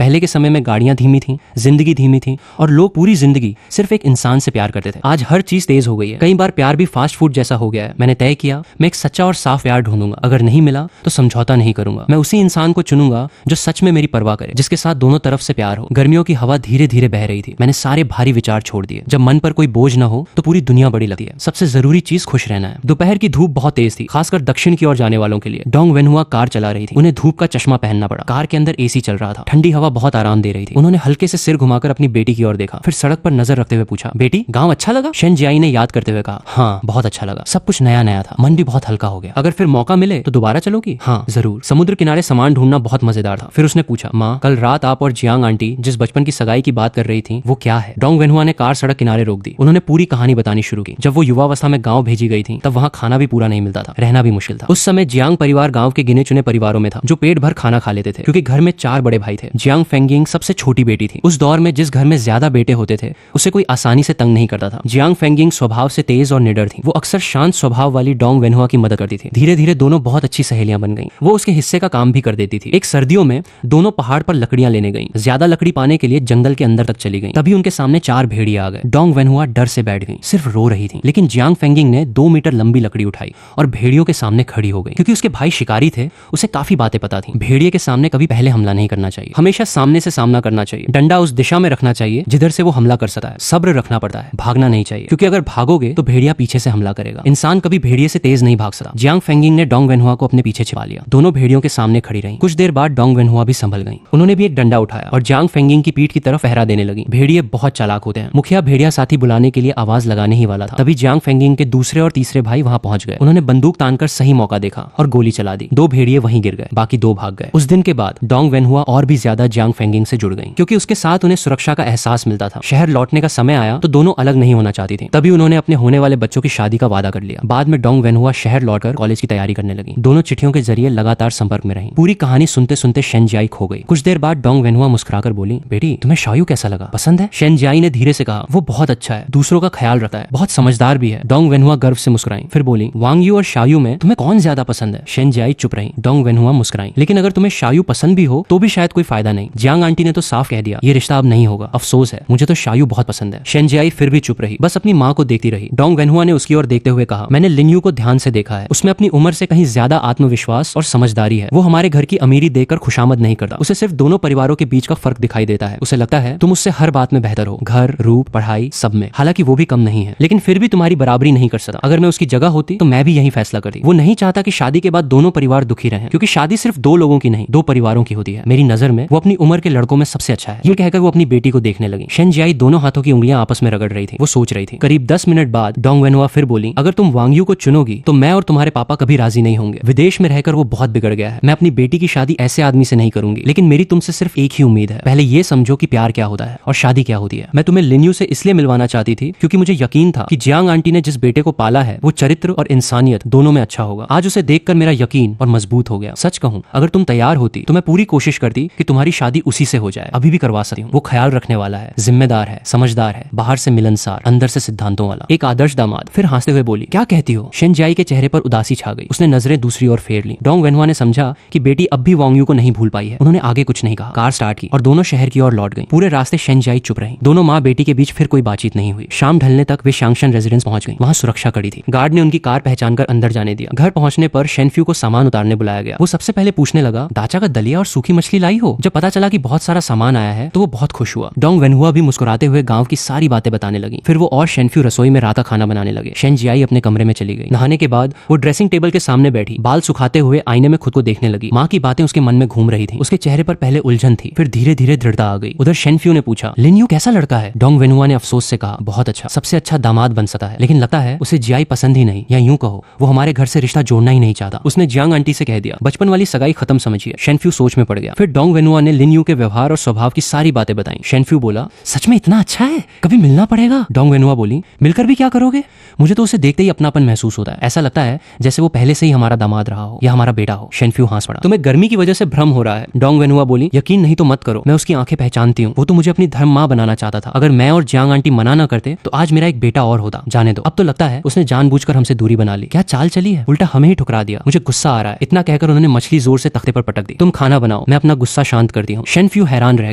पहले के समय में गाड़ियां धीमी थी, जिंदगी धीमी थी और लोग पूरी जिंदगी सिर्फ एक इंसान से प्यार करते थे। आज हर चीज तेज हो गई है। कई बार प्यार भी फास्ट फूड जैसा हो गया है। मैंने तय किया मैं एक सच्चा और साफ प्यार ढूंढूंगा। अगर नहीं मिला तो समझौता नहीं करूंगा। मैं उसी इंसान को चुनूंगा जो सच में मेरी परवाह करे, जिसके साथ दोनों तरफ से प्यार हो। गर्मियों की हवा धीरे धीरे बह रही थी। मैंने सारे भारी विचार छोड़ दिए। जब मन पर कोई बोझ न हो तो पूरी दुनिया बड़ी लगती है। सबसे जरूरी चीज खुश रहना है। दोपहर की धूप बहुत तेज थी, खासकर दक्षिण की ओर जाने वालों के लिए। डोंग वेनहुआ कार चला रही थी। उन्हें धूप का चश्मा पहनना पड़ा। कार के अंदर एसी चल रहा था। ठंडी हवा बहुत आराम दे रही थी। उन्होंने हल्के से सिर घुमाकर अपनी बेटी की ओर देखा, फिर सड़क पर नजर रखते हुए पूछा, बेटी गाँव अच्छा लगा? शेन जियाई ने याद करते हुए कहा, हाँ बहुत अच्छा लगा। सब कुछ नया नया था। मन भी बहुत हल्का हो गया। अगर फिर मौका मिले तो दोबारा चलोगी? हाँ जरूर। समुद्र किनारे सामान ढूंढना बहुत मजेदार था। फिर उसने पूछा, माँ कल रात आप और जियांग आंटी जिस बचपन की सगाई की बात कर रही थी वो क्या है? डोंग वेनहुआ ने कार सड़क किनारे रोक दी। उन्होंने पूरी कहानी बतानी शुरू की। जब वो युवावस्था में गांव भेजी गई थी तब वहाँ खाना भी पूरा नहीं मिलता था, रहना भी मुश्किल था। उस समय जियांग परिवार गांव के गिने चुने परिवारों में था जो पेट भर खाना खा लेते थे, क्योंकि घर में 4 बड़े भाई थे। जियांग फेंगिंग सबसे छोटी बेटी थी। उस दौर में जिस घर में ज्यादा बेटे होते थे उसे कोई आसानी से तंग नहीं करता था। जियांग फेंगिंग स्वभाव से तेज और निडर थी। वो अक्सर शांत स्वभाव वाली डोंग वेनहुआ की मदद करती थी। धीरे धीरे दोनों बहुत अच्छी सहेलियां बन गईं। वो उसके हिस्से का काम भी कर देती थी। एक सर्दियों में दोनों पहाड़ पर लकड़ियां लेने गईं। ज्यादा लकड़ी पाने के लिए जंगल के अंदर तक चली गईं। तभी उनके सामने 4 भेड़िया आ गए। डोंग वेनहुआ डर से बैठ गई, सिर्फ रो रही थी। लेकिन जियांग फेंगिंग ने 2 मीटर लंबी लकड़ी उठाई और भेड़ियों के सामने खड़ी हो गई। क्योंकि उसके भाई शिकारी थे, उसे काफी बातें पता थी। भेड़िए के सामने कभी पहले हमला नहीं करना चाहिए, हमेशा सामने से सामना करना चाहिए। डंडा उस दिशा में रखना चाहिए जिधर से वो हमला कर सकता है। सब्र रखना पड़ता है, भागना नहीं चाहिए, क्योंकि अगर भागोगे तो भेड़िया पीछे से हमला करेगा। इंसान कभी भेड़िए से तेज नहीं भाग सकता। जियांग फेंगिंग ने डोंग वेनहुआ को अपने पीछे छिपा लिया। दोनों भेड़ियों के सामने खड़ी रहीं। कुछ देर बाद डोंग वेनहुआ भी संभल गईं। उन्होंने भी एक डंडा उठाया और जियांग फेंगिंग की पीठ की तरफ पहरा देने लगी। भेड़िए बहुत चालाक होते हैं। मुखिया भेड़िया साथी बुलाने के लिए आवाज लगाने ही वाला था, तभी जियांग फेंगिंग के दूसरे और तीसरे भाई वहां पहुंच गए। उन्होंने बंदूक तानकर सही मौका देखा और गोली चला दी। 2 भेड़िए वहीं गिर गए, बाकी 2 भाग गए। उस दिन के बाद डोंग वेनहुआ और भी ज्यादा जियांग फेंगिंग से जुड़ गईं, क्योंकि उसके साथ उन्हें सुरक्षा का एहसास मिलता था। शहर लौटने का समय आया तो दोनों अलग नहीं होना चाहती थी। तभी उन्होंने अपने होने वाले बच्चों की शादी का वादा कर लिया। बाद में डोंग वेनहुआ शहर लौटकर कॉलेज की तैयारी करने लगी। दोनों चिट्ठियों के जरिए लगातार संपर्क में रहीं। पूरी कहानी सुनते सुनते शेन जियाई खो गई। कुछ देर बाद डोंग वेनहुआ मुस्कुराकर बोली, बेटी तुम्हें शायू कैसा लगा? पसंद है? शेन जियाई ने धीरे से कहा, वो बहुत अच्छा है, दूसरों का ख्याल रखता है, बहुत समझदार भी है। डोंग वेनहुआ गर्व से मुस्कुराई, फिर बोली, वांग यू और शायू में तुम्हें कौन ज्यादा पसंद है? शेन जियाई चुप रही। डोंग वेनहुआ मुस्कुराई, लेकिन अगर तुम्हें शायू पसंद भी हो तो भी शायद कोई फायदा नहीं। जियांग आंटी ने तो साफ कह दिया ये रिश्ता अब नहीं होगा। अफसोस है, मुझे तो शायू बहुत पसंद है। शेन जियाई फिर भी चुप रही, बस अपनी माँ को देखती रही। डोंग वेनहुआ ने उसकी ओर देखते हुए कहा, मैंने लिन्यू को ध्यान से देखा है। उसमें अपनी उम्र से कहीं ज्यादा आत्मविश्वास और समझदारी है। वो हमारे घर की अमीरी देखकर खुशामद नहीं करता। उसे सिर्फ दोनों परिवारों के बीच का फर्क दिखाई देता है। उसे लगता है तुम उससे हर बात में बेहतर हो, घर, रूप, पढ़ाई, सब में। हालांकि वो भी कम नहीं है, लेकिन फिर भी तुम्हारी बराबरी नहीं कर सकता। अगर मैं उसकी जगह होती तो मैं भी यही फैसला करती। वो नहीं चाहता कि शादी के बाद दोनों परिवार दुखी रहें, क्योंकि शादी सिर्फ 2 लोगों की नहीं, 2 परिवारों की होती है। मेरी नजर में वो अपनी उम्र के लड़कों में सबसे अच्छा है। ये कहकर वो अपनी बेटी को देखने लगी। शेन जियाई दोनों हाथों की उंगलियां आपस में रगड़ रही थी। वो सोच रही थी। करीब 10 मिनट बाद डोंग वेनहुआ फिर बोली, अगर तुम वांग यू को चुनोगी तो मैं और तुम्हारे पापा कभी राजी नहीं होंगे। विदेश में रहकर वो बहुत बिगड़ गया है। मैं अपनी बेटी की शादी ऐसे आदमी से नहीं करूंगी, लेकिन मेरी तुमसे सिर्फ एक ही उम्मीद है, पहले ये समझो कि प्यार क्या होता है और शादी क्या होती है। मैं तुम्हें लिन्यू से इसलिए मिलवाना चाहती थी क्योंकि मुझे यकीन था कि जियांग आंटी ने जिस बेटे को पाला है वो चरित्र और इंसानियत दोनों में अच्छा होगा। आज उसे देखकर मेरा यकीन और मजबूत हो गया। सच कहूं, अगर तुम तैयार होती तो मैं पूरी कोशिश करती कि तुम्हारी शादी उसी से हो जाए। अभी भी करवा सकती हूँ। वो ख्याल रखने वाला है, जिम्मेदार है, समझदार है, बाहर से मिलनसार, अंदर से सिद्धांतों वाला, एक आदर्श दामाद। फिर हंसते हुए बोली, क्या कहती हो? शेन जियाई के चेहरे पर उदासी छा गई। उसने नजरें दूसरी ओर फेर ली। डोंग वेनहुआ ने समझा कि बेटी अब भी वांग यू को नहीं भूल पाई है। उन्होंने आगे कुछ नहीं कहा। कार स्टार्ट की और दोनों शहर की ओर लौट गईं। पूरे रास्ते शेन जियाई चुप रही। दोनों माँ बेटी के बीच फिर कोई बातचीत नहीं हुई। शाम ढलने तक वे शांगशन रेजिडेंस पहुंच गईं। वहां सुरक्षा कड़ी थी। गार्ड ने उनकी कार पहचानकर अंदर जाने दिया। घर पहुंचने पर शेनफ्यू को सामान उतारने बुलाया गया। वो सबसे पहले पूछने लगा, दाचा का दलिया और सूखी मछली लाई हो? जब पता चला कि बहुत सारा सामान आया है तो वो बहुत खुश हुआ। डोंग वेनहुआ भी मुस्कुराते हुए गांव की सारी बातें बताने लगी। फिर वो और शेनफ्यू रसोई में रात का खाना बनाने लगे। शेन जियाई अपने कमरे में चली गई। नहाने के बाद वो ड्रेसिंग टेबल के सामने बैठी, बाल सुखाते हुए आईने में खुद को देखने लगी। माँ की बातें उसके मन में घूम रही थी। उसके चेहरे पर पहले उलझन थी, फिर धीरे धीरे दृढ़ता आ गई। उधर शेनफ्यू ने पूछा, लिन्यू कैसा लड़का है? डोंग वेनहुआ ने अफसोस से कहा, बहुत अच्छा, सबसे अच्छा दामाद बन सकता है, लेकिन लगता है उसे जियाई पसंद ही नहीं, या यूं कहो वो हमारे घर से रिश्ता जोड़ना ही नहीं चाहता। उसने जियांग आंटी से कह दिया, बचपन वाली सगाई खत्म समझिए। शेनफ्यू सोच में पड़ गया। फिर डोंग वेनहुआ ने लिन्यू के व्यवहार और स्वभाव की सारी बातें बताई। शेनफ्यू बोला, सच में इतना अच्छा है? कभी मिलना पड़ेगा। डोंग वेनहुआ बोली, मिलकर भी क्या करोगे? मुझे तो उसे देखते ही अपनापन महसूस होता है। ऐसा लगता है जैसे वो पहले से ही हमारा दामाद रहा हो या हमारा बेटा हो। शेनफ्यू हंस पड़ा। तुम्हें गर्मी की वजह से भ्रम हो रहा है। डोंग वेनहुआ बोली, यकीन नहीं तो मत करो, मैं उसकी आंखें पहचानती हूँ। वो तो मुझे अपनी धर्म माँ बनाना चाहता था। अगर मैं और जियांग आंटी मना ना करते तो आज मेरा एक बेटा और होता। जाने दो। अब तो लगता है उसने जानबूझकर हमसे दूरी बना ली। क्या चाल चली है, उल्टा हमें ही ठुकरा दिया। मुझे गुस्सा आ रहा है। इतना कहकर उन्होंने मछली जोर से तख्ते पर पटक दी। तुम खाना बनाओ, मैं अपना गुस्सा शांत करती गलती हूँ। शेनफ्यू हैरान रह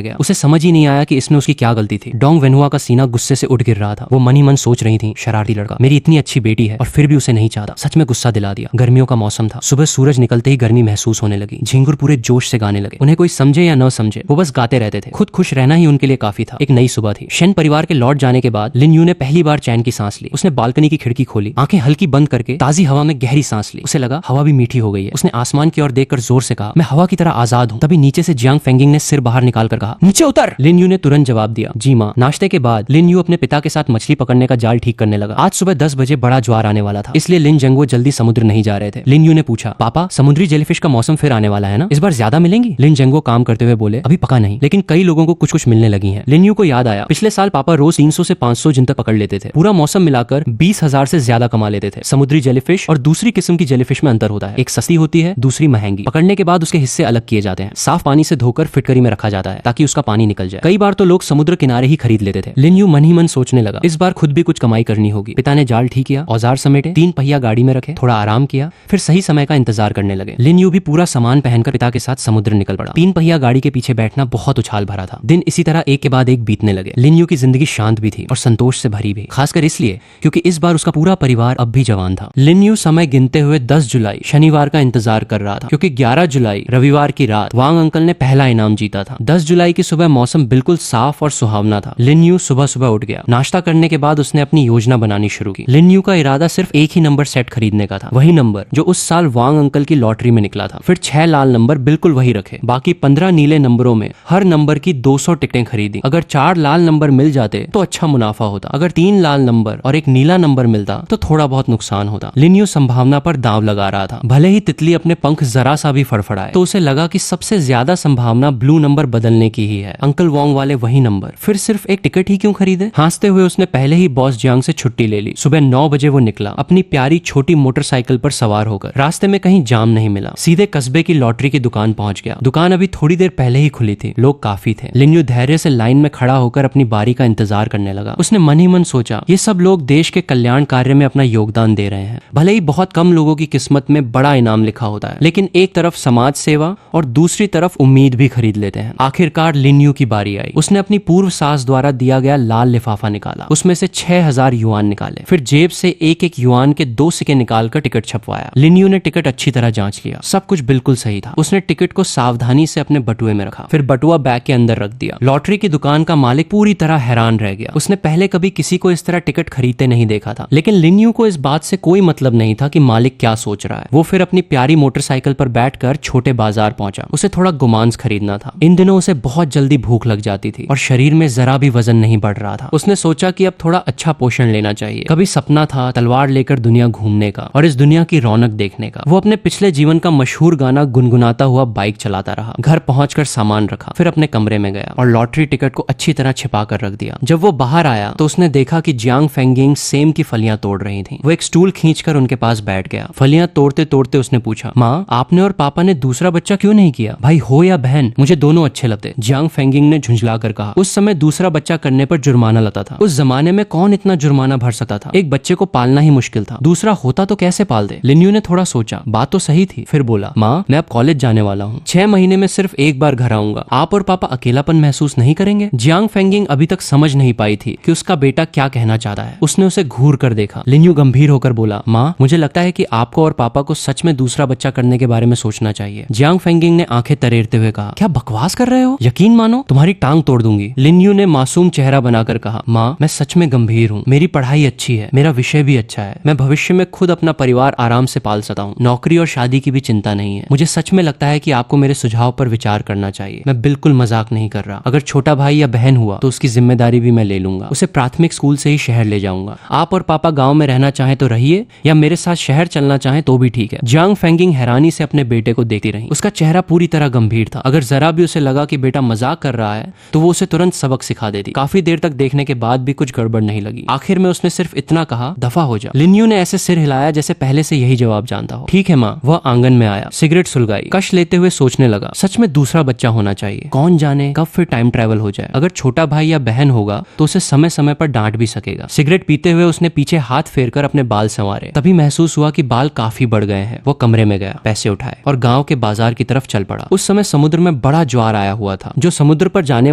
गया, उसे समझ ही नहीं आया कि इसमें उसकी क्या गलती थी। डोंग वेनहुआ का सीना गुस्से से उठ गिर रहा था। वो मन ही मन सोच रही थी, शरारती लड़का, मेरी इतनी अच्छी बेटी है और फिर भी उसे नहीं चाहता। सच में गुस्सा दिला दिया। गर्मियों का मौसम था, सुबह सूरज निकलते ही गर्मी महसूस होने लगी। झिंगुर पूरे जोश से गाने लगे। उन्हें कोई समझे या न समझे, वो बस गाते रहते थे। खुद खुश रहना ही उनके लिए काफी था। एक नई सुबह थी। शेन परिवार के लौट जाने के बाद लिन यू ने पहली बार चैन की सांस ली। उसने बालकनी की खिड़की खोली, आंखें हल्की बंद करके ताजी हवा में गहरी सांस ली। उसे लगा हवा भी मीठी हो गई है। उसने आसमान की ओर देखकर जोर से कहा, मैं हवा की तरह आजाद हूँ। तभी नीचे से जियांग फेंगिंग ने सिर बाहर निकालकर कहा, नीचे उतर। लिन यू ने तुरंत जवाब दिया, जी माँ। नाश्ते के बाद लिन यू अपने पिता के साथ मछली पकड़ने का जाल ठीक करने लगा। आज सुबह 10 बजे बड़ा ज्वार आने वाला था, इसलिए लिन जंगो जल्दी समुद्र नहीं जा रहे थे। लिन यू ने पूछा, पापा समुद्री जेलीफिश का मौसम फिर आने वाला है ना, इस बार ज्यादा मिलेंगी? लिन जंगो काम करते हुए बोले, अभी पका नहीं, लेकिन कई लोगों को कुछ कुछ मिलने लगी है। लिन यू को याद आया, पिछले साल पापा रोज 300 से 500 जिन तक पकड़ लेते थे। पूरा मौसम मिलाकर 20,000 से ज्यादा कमा लेते थे। समुद्री जेलीफिश और दूसरी किस्म की जेलीफिश में अंतर होता है, एक सस्ती होती है, दूसरी महंगी। पकड़ने के बाद उसके हिस्से अलग किए जाते हैं, साफ पानी से धोकर फिटकरी में रखा जाता है ताकि उसका पानी निकल जाए। कई बार तो लोग समुद्र किनारे ही खरीद लेते थे। लिन यू मन ही मन सोचने लगा, इस बार खुद भी कुछ कमाई करनी होगी। पिता ने जाल ठीक किया, औजार समेटे, 3 पहिया गाड़ी में रखे, थोड़ा आराम किया, फिर सही समय का इंतजार करने लगे। लिन यू भी पूरा सामान पहनकर पिता के साथ समुद्र निकल पड़ा। 3 पहिया गाड़ी के पीछे बैठना बहुत उछाल भरा था। दिन इसी तरह एक के बाद एक बीतने लगे। लिन यू की जिंदगी शांत भी थी और संतोष से भरी भी, खासकर इसलिए क्योंकि इस बार उसका पूरा परिवार अब भी जवान था। लिन यू समय गिनते हुए 10 जुलाई शनिवार का इंतजार कर रहा था, क्योंकि 11 जुलाई रविवार की रात वांग अंकल ने पहला इनाम जीता था। 10 जुलाई की सुबह मौसम बिल्कुल साफ और सुहावना था। लिन यू सुबह सुबह उठ गया। नाश्ता करने के बाद उसने अपनी योजना बनानी शुरू की। लिन यू का इरादा सिर्फ एक ही नंबर सेट खरीदने का था, वही नंबर जो उस साल वांग अंकल की लॉटरी में निकला था। फिर 6 लाल नंबर बिल्कुल वही रखे, बाकी 15 नीले नंबरों में हर नंबर की 200 टिकटें खरीदी। अगर 4 लाल नंबर मिल जाते तो अच्छा मुनाफा होता, अगर 3 लाल नंबर और एक नीला नंबर मिलता तो थोड़ा बहुत नुकसान होता। लिन यू संभावना पर दांव लगा रहा था। भले ही तितली अपने पंख जरा सा भी फड़फड़ाए तो उसे लगा कि सबसे ज्यादा संभावना ब्लू नंबर बदलने की ही है, अंकल वोंग वाले वही नंबर। फिर सिर्फ एक टिकट ही क्यों खरीदे? हांसते हुए उसने पहले ही बॉस जियांग से छुट्टी ले ली। सुबह 9 बजे वो निकला, अपनी प्यारी छोटी मोटरसाइकिल पर सवार होकर। रास्ते में कहीं जाम नहीं मिला, सीधे कस्बे की लॉटरी की दुकान पहुंच गया। दुकान अभी थोड़ी देर पहले ही खुली थी, लोग काफी थे। लिन यू धैर्य से लाइन में खड़ा होकर अपनी बारी का इंतजार करने लगा। उसने मन ही मन सोचा, ये सब लोग देश के कल्याण कार्य में अपना योगदान दे रहे हैं। भले ही बहुत कम लोगों की किस्मत में बड़ा इनाम लिखा होता है, लेकिन एक तरफ समाज सेवा और दूसरी तरफ उम्मीद भी खरीद लेते हैं। आखिरकार लिन यू की बारी आई। उसने अपनी पूर्व सास द्वारा दिया गया लाल लिफाफा निकाला, उसमें से 6,000 युआन निकाले, फिर जेब से एक एक युआन के 2 सिक्के निकालकर टिकट छपवाया। लिन यू ने टिकट अच्छी तरह जांच लिया, सब कुछ बिल्कुल सही था। उसने टिकट को सावधानी से अपने बटुए में रखा, फिर बटुआ बैग के अंदर रख दिया। लॉटरी की दुकान का मालिक पूरी तरह हैरान रह गया। उसने पहले कभी किसी को इस तरह टिकट खरीदते नहीं देखा था, लेकिन लिन यू को इस बात से कोई मतलब नहीं था कि मालिक क्या सोच रहा है। वो फिर अपनी प्यारी मोटरसाइकिल पर बैठकर छोटे बाजार पहुंचा। उसे थोड़ा गुमांस खरीदना था। इन दिनों उसे बहुत जल्दी भूख लग जाती थी और शरीर में जरा भी वजन नहीं बढ़ रहा था। उसने सोचा कि अब थोड़ा अच्छा पोषण लेना चाहिए। कभी सपना था तलवार लेकर दुनिया घूमने का और इस दुनिया की रौनक देखने का। वो अपने पिछले जीवन का मशहूर गाना गुनगुनाता हुआ बाइक चलाता रहा। घर पहुंचकर सामान रखा, फिर अपने कमरे में गया और लॉटरी टिकट को अच्छी तरह छिपा कर रख दिया। जब वो बाहर आया तो उसने देखा कि जियांग फेंगिंग सेम की फलियां तोड़ रही थी। वो एक स्टूल खींचकर उनके पास बैठ गया। फलियां तोड़ते तोड़ते उसने पूछा, माँ आपने और पापा ने दूसरा बच्चा क्यों नहीं किया? भाई हो या बहन, मुझे दोनों अच्छे लगते। जियांग फेंगिंग ने झुंझला कर कहा। उस समय दूसरा बच्चा करने पर जुर्माना लगता था। उस जमाने में कौन इतना जुर्माना भर सकता था? एक बच्चे को पालना ही मुश्किल था, दूसरा होता तो कैसे पाल दे? लिन यू ने थोड़ा सोचा, बात तो सही थी। फिर बोला, माँ मैं अब कॉलेज जाने वाला हूँ, 6 महीने में सिर्फ एक बार घर आऊंगा। आप और पापा अकेलापन महसूस नहीं करेंगे? जियांग फेंगिंग अभी तक समझ नहीं पाई थी कि उसका बेटा क्या कहना चाहता है। उसने उसे घूर कर देखा। लिन यू गंभीर होकर बोला, माँ मुझे लगता है कि आपको और पापा को सच में दूसरा बच्चा करने के बारे में सोचना चाहिए। जियांग फेंगिंग ने आंखें तरेरते हुए कहा, क्या बकवास कर रहे हो? यकीन मानो तुम्हारी टांग तोड़ दूंगी। लिन यू ने मासूम चेहरा बनाकर कहा, माँ मैं सच में गंभीर हूँ, मेरी पढ़ाई अच्छी है, मेरा विषय भी अच्छा है, मैं भविष्य में खुद अपना परिवार आराम से पाल सकता हूँ, नौकरी और शादी की भी चिंता नहीं है। मुझे सच में लगता है कि आपको मेरे सुझाव पर विचार करना चाहिए। मैं बिल्कुल मजाक नहीं कर रहा। अगर छोटा भाई या बहन हुआ तो उसकी जिम्मेदारी भी मैं ले लूंगा, उसे प्राथमिक स्कूल से ही शहर ले जाऊंगा। आप और पापा गाँव में रहना चाहे तो रहिए या मेरे साथ शहर चलना चाहे तो भी ठीक है। जियांग फेंगिंग हैरानी से अपने बेटे को देखती रही। उसका चेहरा पूरी तरह गंभीर था। अगर जरा भी उसे लगा कि बेटा मजाक कर रहा है तो वो उसे तुरंत सबक सिखा देती। काफी देर तक देखने के बाद भी कुछ गड़बड़ नहीं लगी। आखिर में उसने सिर्फ इतना कहा, दफा हो जा। लिन यू ने ऐसे सिर हिलाया जैसे पहले से यही जवाब जानता हो। ठीक है माँ। वह आंगन में आया, सिगरेट सुलगाई, कश लेते हुए सोचने लगा, सच में दूसरा बच्चा होना चाहिए। कौन जाने कब फिर टाइम ट्रेवल हो जाए। अगर छोटा भाई या बहन होगा तो उसे समय समय पर डांट भी सकेगा। सिगरेट पीते हुए उसने पीछे हाथ फेरकर अपने बाल संवारे। तभी महसूस हुआ कि बाल काफी बढ़ गए हैं। वो कमरे में गया, पैसे उठाए और गांव के बाजार की तरफ चल पड़ा। उस समय समुद्र में में बड़ा ज्वार आया हुआ था। जो समुद्र पर जाने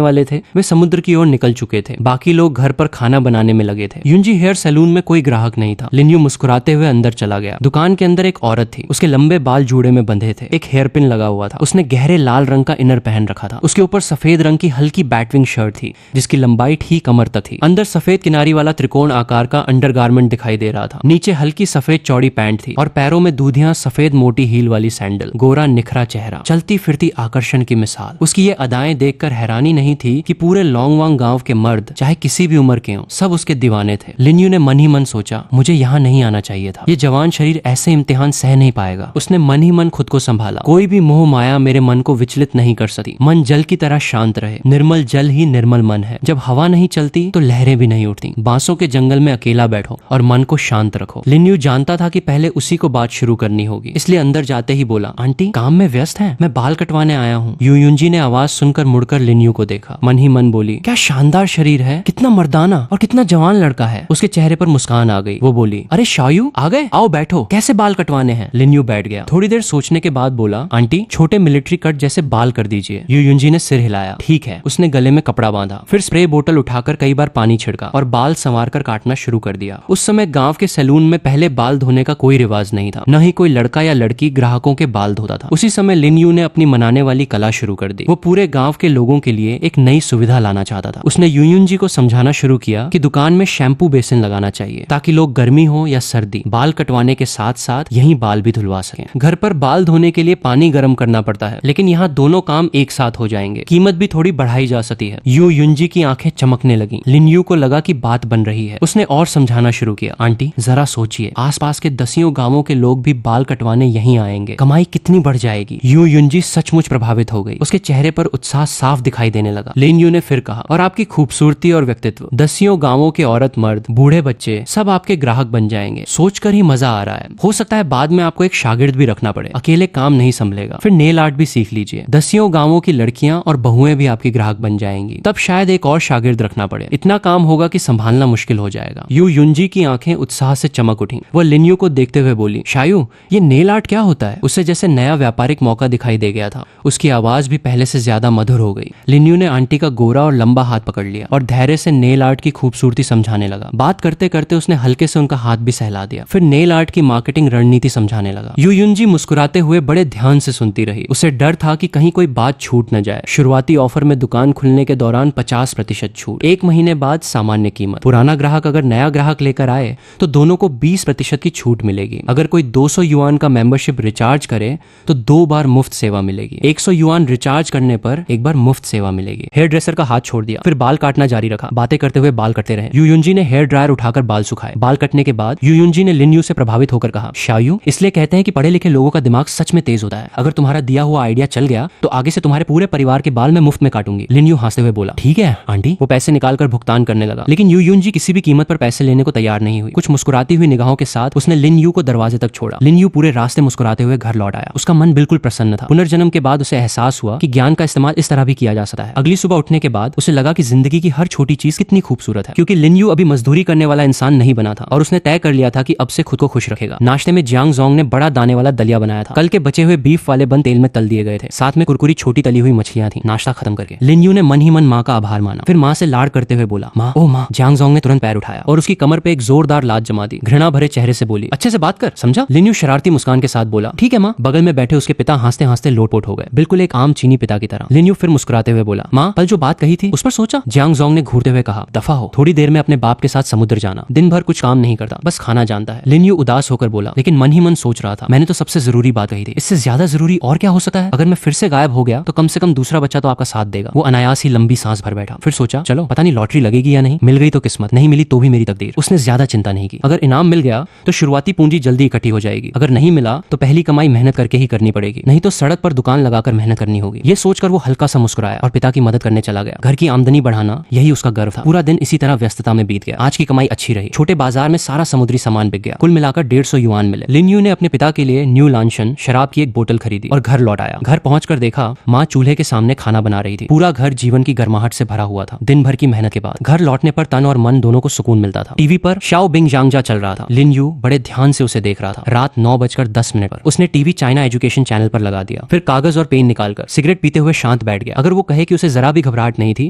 वाले थे वे समुद्र की ओर निकल चुके थे। बाकी लोग घर पर खाना बनाने में लगे थे। युंजी हेयर सैलून में कोई ग्राहक नहीं था। लिन्यू मुस्कुराते हुए अंदर चला गया। दुकान के अंदर एक औरत थी। उसके लंबे बाल जूड़े में बंधे थे। एक हेयर पिन लगा हुआ था। उसने गहरे लाल रंग का इनर पहन रखा था। उसके ऊपर सफेद रंग की हल्की बैटविंग शर्ट थी जिसकी लंबाई ठीक कमर तक थी। अंदर सफेद किनारी वाला त्रिकोण आकार का अंडरगारमेंट दिखाई दे रहा था। नीचे हल्की सफेद चौड़ी पैंट थी और पैरों में दूधियां सफेद मोटी हील वाली सैंडल। गोरा निखरा चेहरा, चलती फिरती आकर्षण की मिसाल। उसकी ये अदाएं देखकर हैरानी नहीं थी कि पूरे लोंगवांग गांव के मर्द चाहे किसी भी उम्र के हों सब उसके दीवाने थे। लिन्यू ने मन ही मन सोचा, मुझे यहाँ नहीं आना चाहिए था। ये जवान शरीर ऐसे इम्तिहान सह नहीं पाएगा। उसने मन ही मन खुद को संभाला। कोई भी मोह माया मेरे मन को विचलित नहीं कर सकती। मन जल की तरह शांत रहे। निर्मल जल ही निर्मल मन है। जब हवा नहीं चलती तो लहरें भी नहीं उठती। बांसों के जंगल में अकेला बैठो और मन को शांत रखो। लिन्यू जानता था कि पहले उसी को बात शुरू करनी होगी, इसलिए अंदर जाते ही बोला, आंटी काम में व्यस्त है, मैं बाल कटवाने आया हूँ। युयुंजी ने आवाज सुनकर मुड़कर लिन्यू को देखा। मन ही मन बोली, क्या शानदार शरीर है, कितना मर्दाना और कितना जवान लड़का है। उसके चेहरे पर मुस्कान आ गई। वो बोली, अरे शायू आ गए, आओ बैठो, कैसे बाल कटवाने हैं। लिन्यू बैठ गया। थोड़ी देर सोचने के बाद बोला, आंटी छोटे मिलिट्री कट जैसे बाल कर दीजिए। युयुंजी ने सिर हिलाया। ठीक है। उसने गले में कपड़ा बांधा, फिर स्प्रे बोतल उठाकर कई बार पानी छिड़का और बाल संवार कर काटना शुरू कर दिया। उस समय गांव के सैलून में पहले बाल धोने का कोई रिवाज नहीं था। न ही कोई लड़का या लड़की ग्राहकों के बाल धोता था। उसी समय लिन्यू ने अपनी मनाने वाली कला शुरू कर दी। वो पूरे गांव के लोगों के लिए एक नई सुविधा लाना चाहता था। उसने युयुंजी को समझाना शुरू किया कि दुकान में शैम्पू बेसिन लगाना चाहिए ताकि लोग गर्मी हो या सर्दी बाल कटवाने के साथ साथ यहीं बाल भी धुलवा सकें। घर पर बाल धोने के लिए पानी गर्म करना पड़ता है, लेकिन यहाँ दोनों काम एक साथ हो जाएंगे। कीमत भी थोड़ी बढ़ाई जा सकती है। युयुंजी की आंखें चमकने लगी। लिन्यू को लगा कि बात बन रही है। उसने और समझाना शुरू किया, आंटी जरा सोचिए, आसपास के दसियों गांवों के लोग भी बाल कटवाने यहीं आएंगे, कमाई कितनी बढ़ जाएगी। युयुंजी सचमुच प्रभावित हो गई। उसके चेहरे पर उत्साह साफ दिखाई देने लगा। लिन्यू ने फिर कहा, और आपकी खूबसूरती और व्यक्तित्व, दसियों गांवों के औरत मर्द बूढ़े बच्चे सब आपके ग्राहक बन जाएंगे। सोचकर ही मजा आ रहा है। हो सकता है बाद में आपको एक शागिर्द भी रखना पड़े, अकेले काम नहीं संभलेगा। फिर नेल आर्ट भी सीख लीजिए। दसियों गांवों की लड़कियां और बहुएं भी आपकी ग्राहक बन जाएंगी। तब शायद एक और शागिर्द रखना पड़े। इतना काम होगा कि संभालना मुश्किल हो जाएगा। युयुंजी की आंखें उत्साह से चमक उठी। वह लिन्यू को देखते हुए बोली, शायू ये नेल आर्ट क्या होता है। उसे जैसे नया व्यापारिक मौका दिखाई दे गया था। उसकी आवाज भी पहले से ज्यादा मधुर हो गई। लिन्यू ने आंटी का गोरा और लंबा हाथ पकड़ लिया और धैर्य से नेल आर्ट की खूबसूरती समझाने लगा। बात करते करते उसने हल्के से उनका हाथ भी सहला दिया। फिर नेल आर्ट की मार्केटिंग रणनीति समझाने लगा। युयुंजी मुस्कुराते हुए बड़े ध्यान से सुनती रही। उसे डर था कि कहीं कोई बात छूट न जाए। शुरुआती ऑफर में दुकान खुलने के दौरान 50% छूट, 1 महीने बाद सामान्य कीमत, पुराना ग्राहक अगर नया ग्राहक लेकर आए तो दोनों को 20% की छूट मिलेगी। अगर कोई 200 युआन का मेंबरशिप रिचार्ज करे तो 2 बार मुफ्त सेवा मिलेगी। 100 युआन रिचार्ज करने पर 1 बार मुफ्त सेवा मिलेगी। हेयर ड्रेसर का हाथ छोड़ दिया, फिर बाल काटना जारी रखा। बातें करते हुए बाल कटते रहे। युयुंजी ने हेयर ड्रायर उठाकर बाल सुखाए। बाल कटने के बाद युयुंजी ने लिन्यू से प्रभावित होकर कहा, शायू इसलिए कहते हैं कि पढ़े लिखे लोगों का दिमाग सच में तेज होता है। अगर तुम्हारा दिया हुआ आइडिया चल गया तो आगे से तुम्हारे पूरे परिवार के बाल मैं मुफ्त में काटूंगी। लिन्यू हंसते हुए बोला, ठीक है आंटी। वो पैसे निकालकर भुगतान करने लगा, लेकिन युयुंजी किसी भी कीमत पर पैसे लेने को तैयार नहीं हुई। कुछ मुस्कुराती हुई निगाहों के साथ उसने लिन्यू को दरवाजे तक छोड़ा। लिन्यू पूरे रास्ते मुस्कुराते हुए घर लौट आया। उसका मन बिल्कुल प्रसन्न था। पुनर्जन्म के बाद उसे एहसास हुआ कि ज्ञान का इस्तेमाल इस तरह भी किया जा सकता है। अगली सुबह उठने के बाद उसे लगा कि जिंदगी की हर छोटी चीज कितनी खूबसूरत है, क्योंकि लिन्यू अभी मजदूरी करने वाला इंसान नहीं बना था और उसने तय कर लिया था कि अब से खुद को खुश रखेगा। नाश्ते में जियांग जोंग ने बड़ा दाने वाला दलिया बनाया था। कल के बचे हुए बीफ वाले बन तेल में तल दिए गए थे। साथ में कुरकुरी छोटी तली हुई मछलियां थी। नाश्ता खत्म करके लिन्यू ने मन ही मन माँ का आभार माना। फिर माँ से लाड़ करते हुए बोला, माँ ओ माँ। जियांग जोंग ने तुरंत पैर उठाया और उसकी कमर पे एक जोरदार लात जमा दी। घृणा भरे चेहरे से बोली, अच्छे से बात कर, समझा। लिन्यू शरारती मुस्कान के साथ बोला, ठीक है माँ। बगल में बैठे उसके पिता हंसते हंसते लोटपोट हो गए, बिल्कुल एक आम चीनी पिता की तरह। लिन्यू फिर मुस्कुराते हुए बोला, माँ कल जो बात कही थी उस पर सोचा। जियांग जोंग ने घूरते हुए कहा, दफा हो, थोड़ी देर में अपने बाप के साथ समुद्र जाना। दिन भर कुछ काम नहीं करता, बस खाना जानता है। लिन्यू उदास होकर बोला, लेकिन मन ही मन सोच रहा था, मैंने तो सबसे जरूरी बात कही थी, इससे ज्यादा जरूरी और क्या हो सकता है। अगर मैं फिर से गायब हो गया तो कम से कम दूसरा बच्चा तो आपका साथ देगा। वो अनायास ही लंबी सांस भर बैठा। फिर सोचा, चलो पता नहीं लॉटरी लगेगी या नहीं, मिल गई तो किस्मत, नहीं मिली तो भी मेरी तकदीर। उसने ज्यादा चिंता नहीं की। अगर इनाम मिल गया तो शुरुआती पूंजी जल्दी इकट्ठी हो जाएगी, अगर नहीं मिला तो पहली कमाई मेहनत करके ही करनी पड़ेगी, नहीं तो सड़क पर दुकान लगाकर मेहनत करनी होगी। ये सोचकर वो हल्का सा मुस्कुराया और पिता की मदद करने चला गया। घर की आमदनी बढ़ाना यही उसका गर्व था। पूरा दिन इसी तरह व्यस्तता में बीत गया। आज की कमाई अच्छी रही। छोटे बाजार में सारा समुद्री सामान बिक गया। कुल मिलाकर 150 युआन मिले। लिन्यू ने अपने पिता के लिए न्यू लांशन शराब की एक बोतल खरीदी और घर लौट आया। घर पहुंचकर देखा माँ चूल्हे के सामने खाना बना रही थी। पूरा घर जीवन की गर्माहट से भरा हुआ था। दिन भर की मेहनत के बाद घर लौटने पर तन और मन दोनों को सुकून मिलता था। टीवी पर शाओ बिंग जांगजा चल रहा था। लिन्यू बड़े ध्यान से उसे देख रहा था। रात 9:10 पर उसने टीवी चाइना एजुकेशन चैनल पर लगा दिया। फिर कागज और पेन निकालकर निकलकर सिगरेट पीते हुए शांत बैठ गया। अगर वो कहे कि उसे जरा भी घबराहट नहीं थी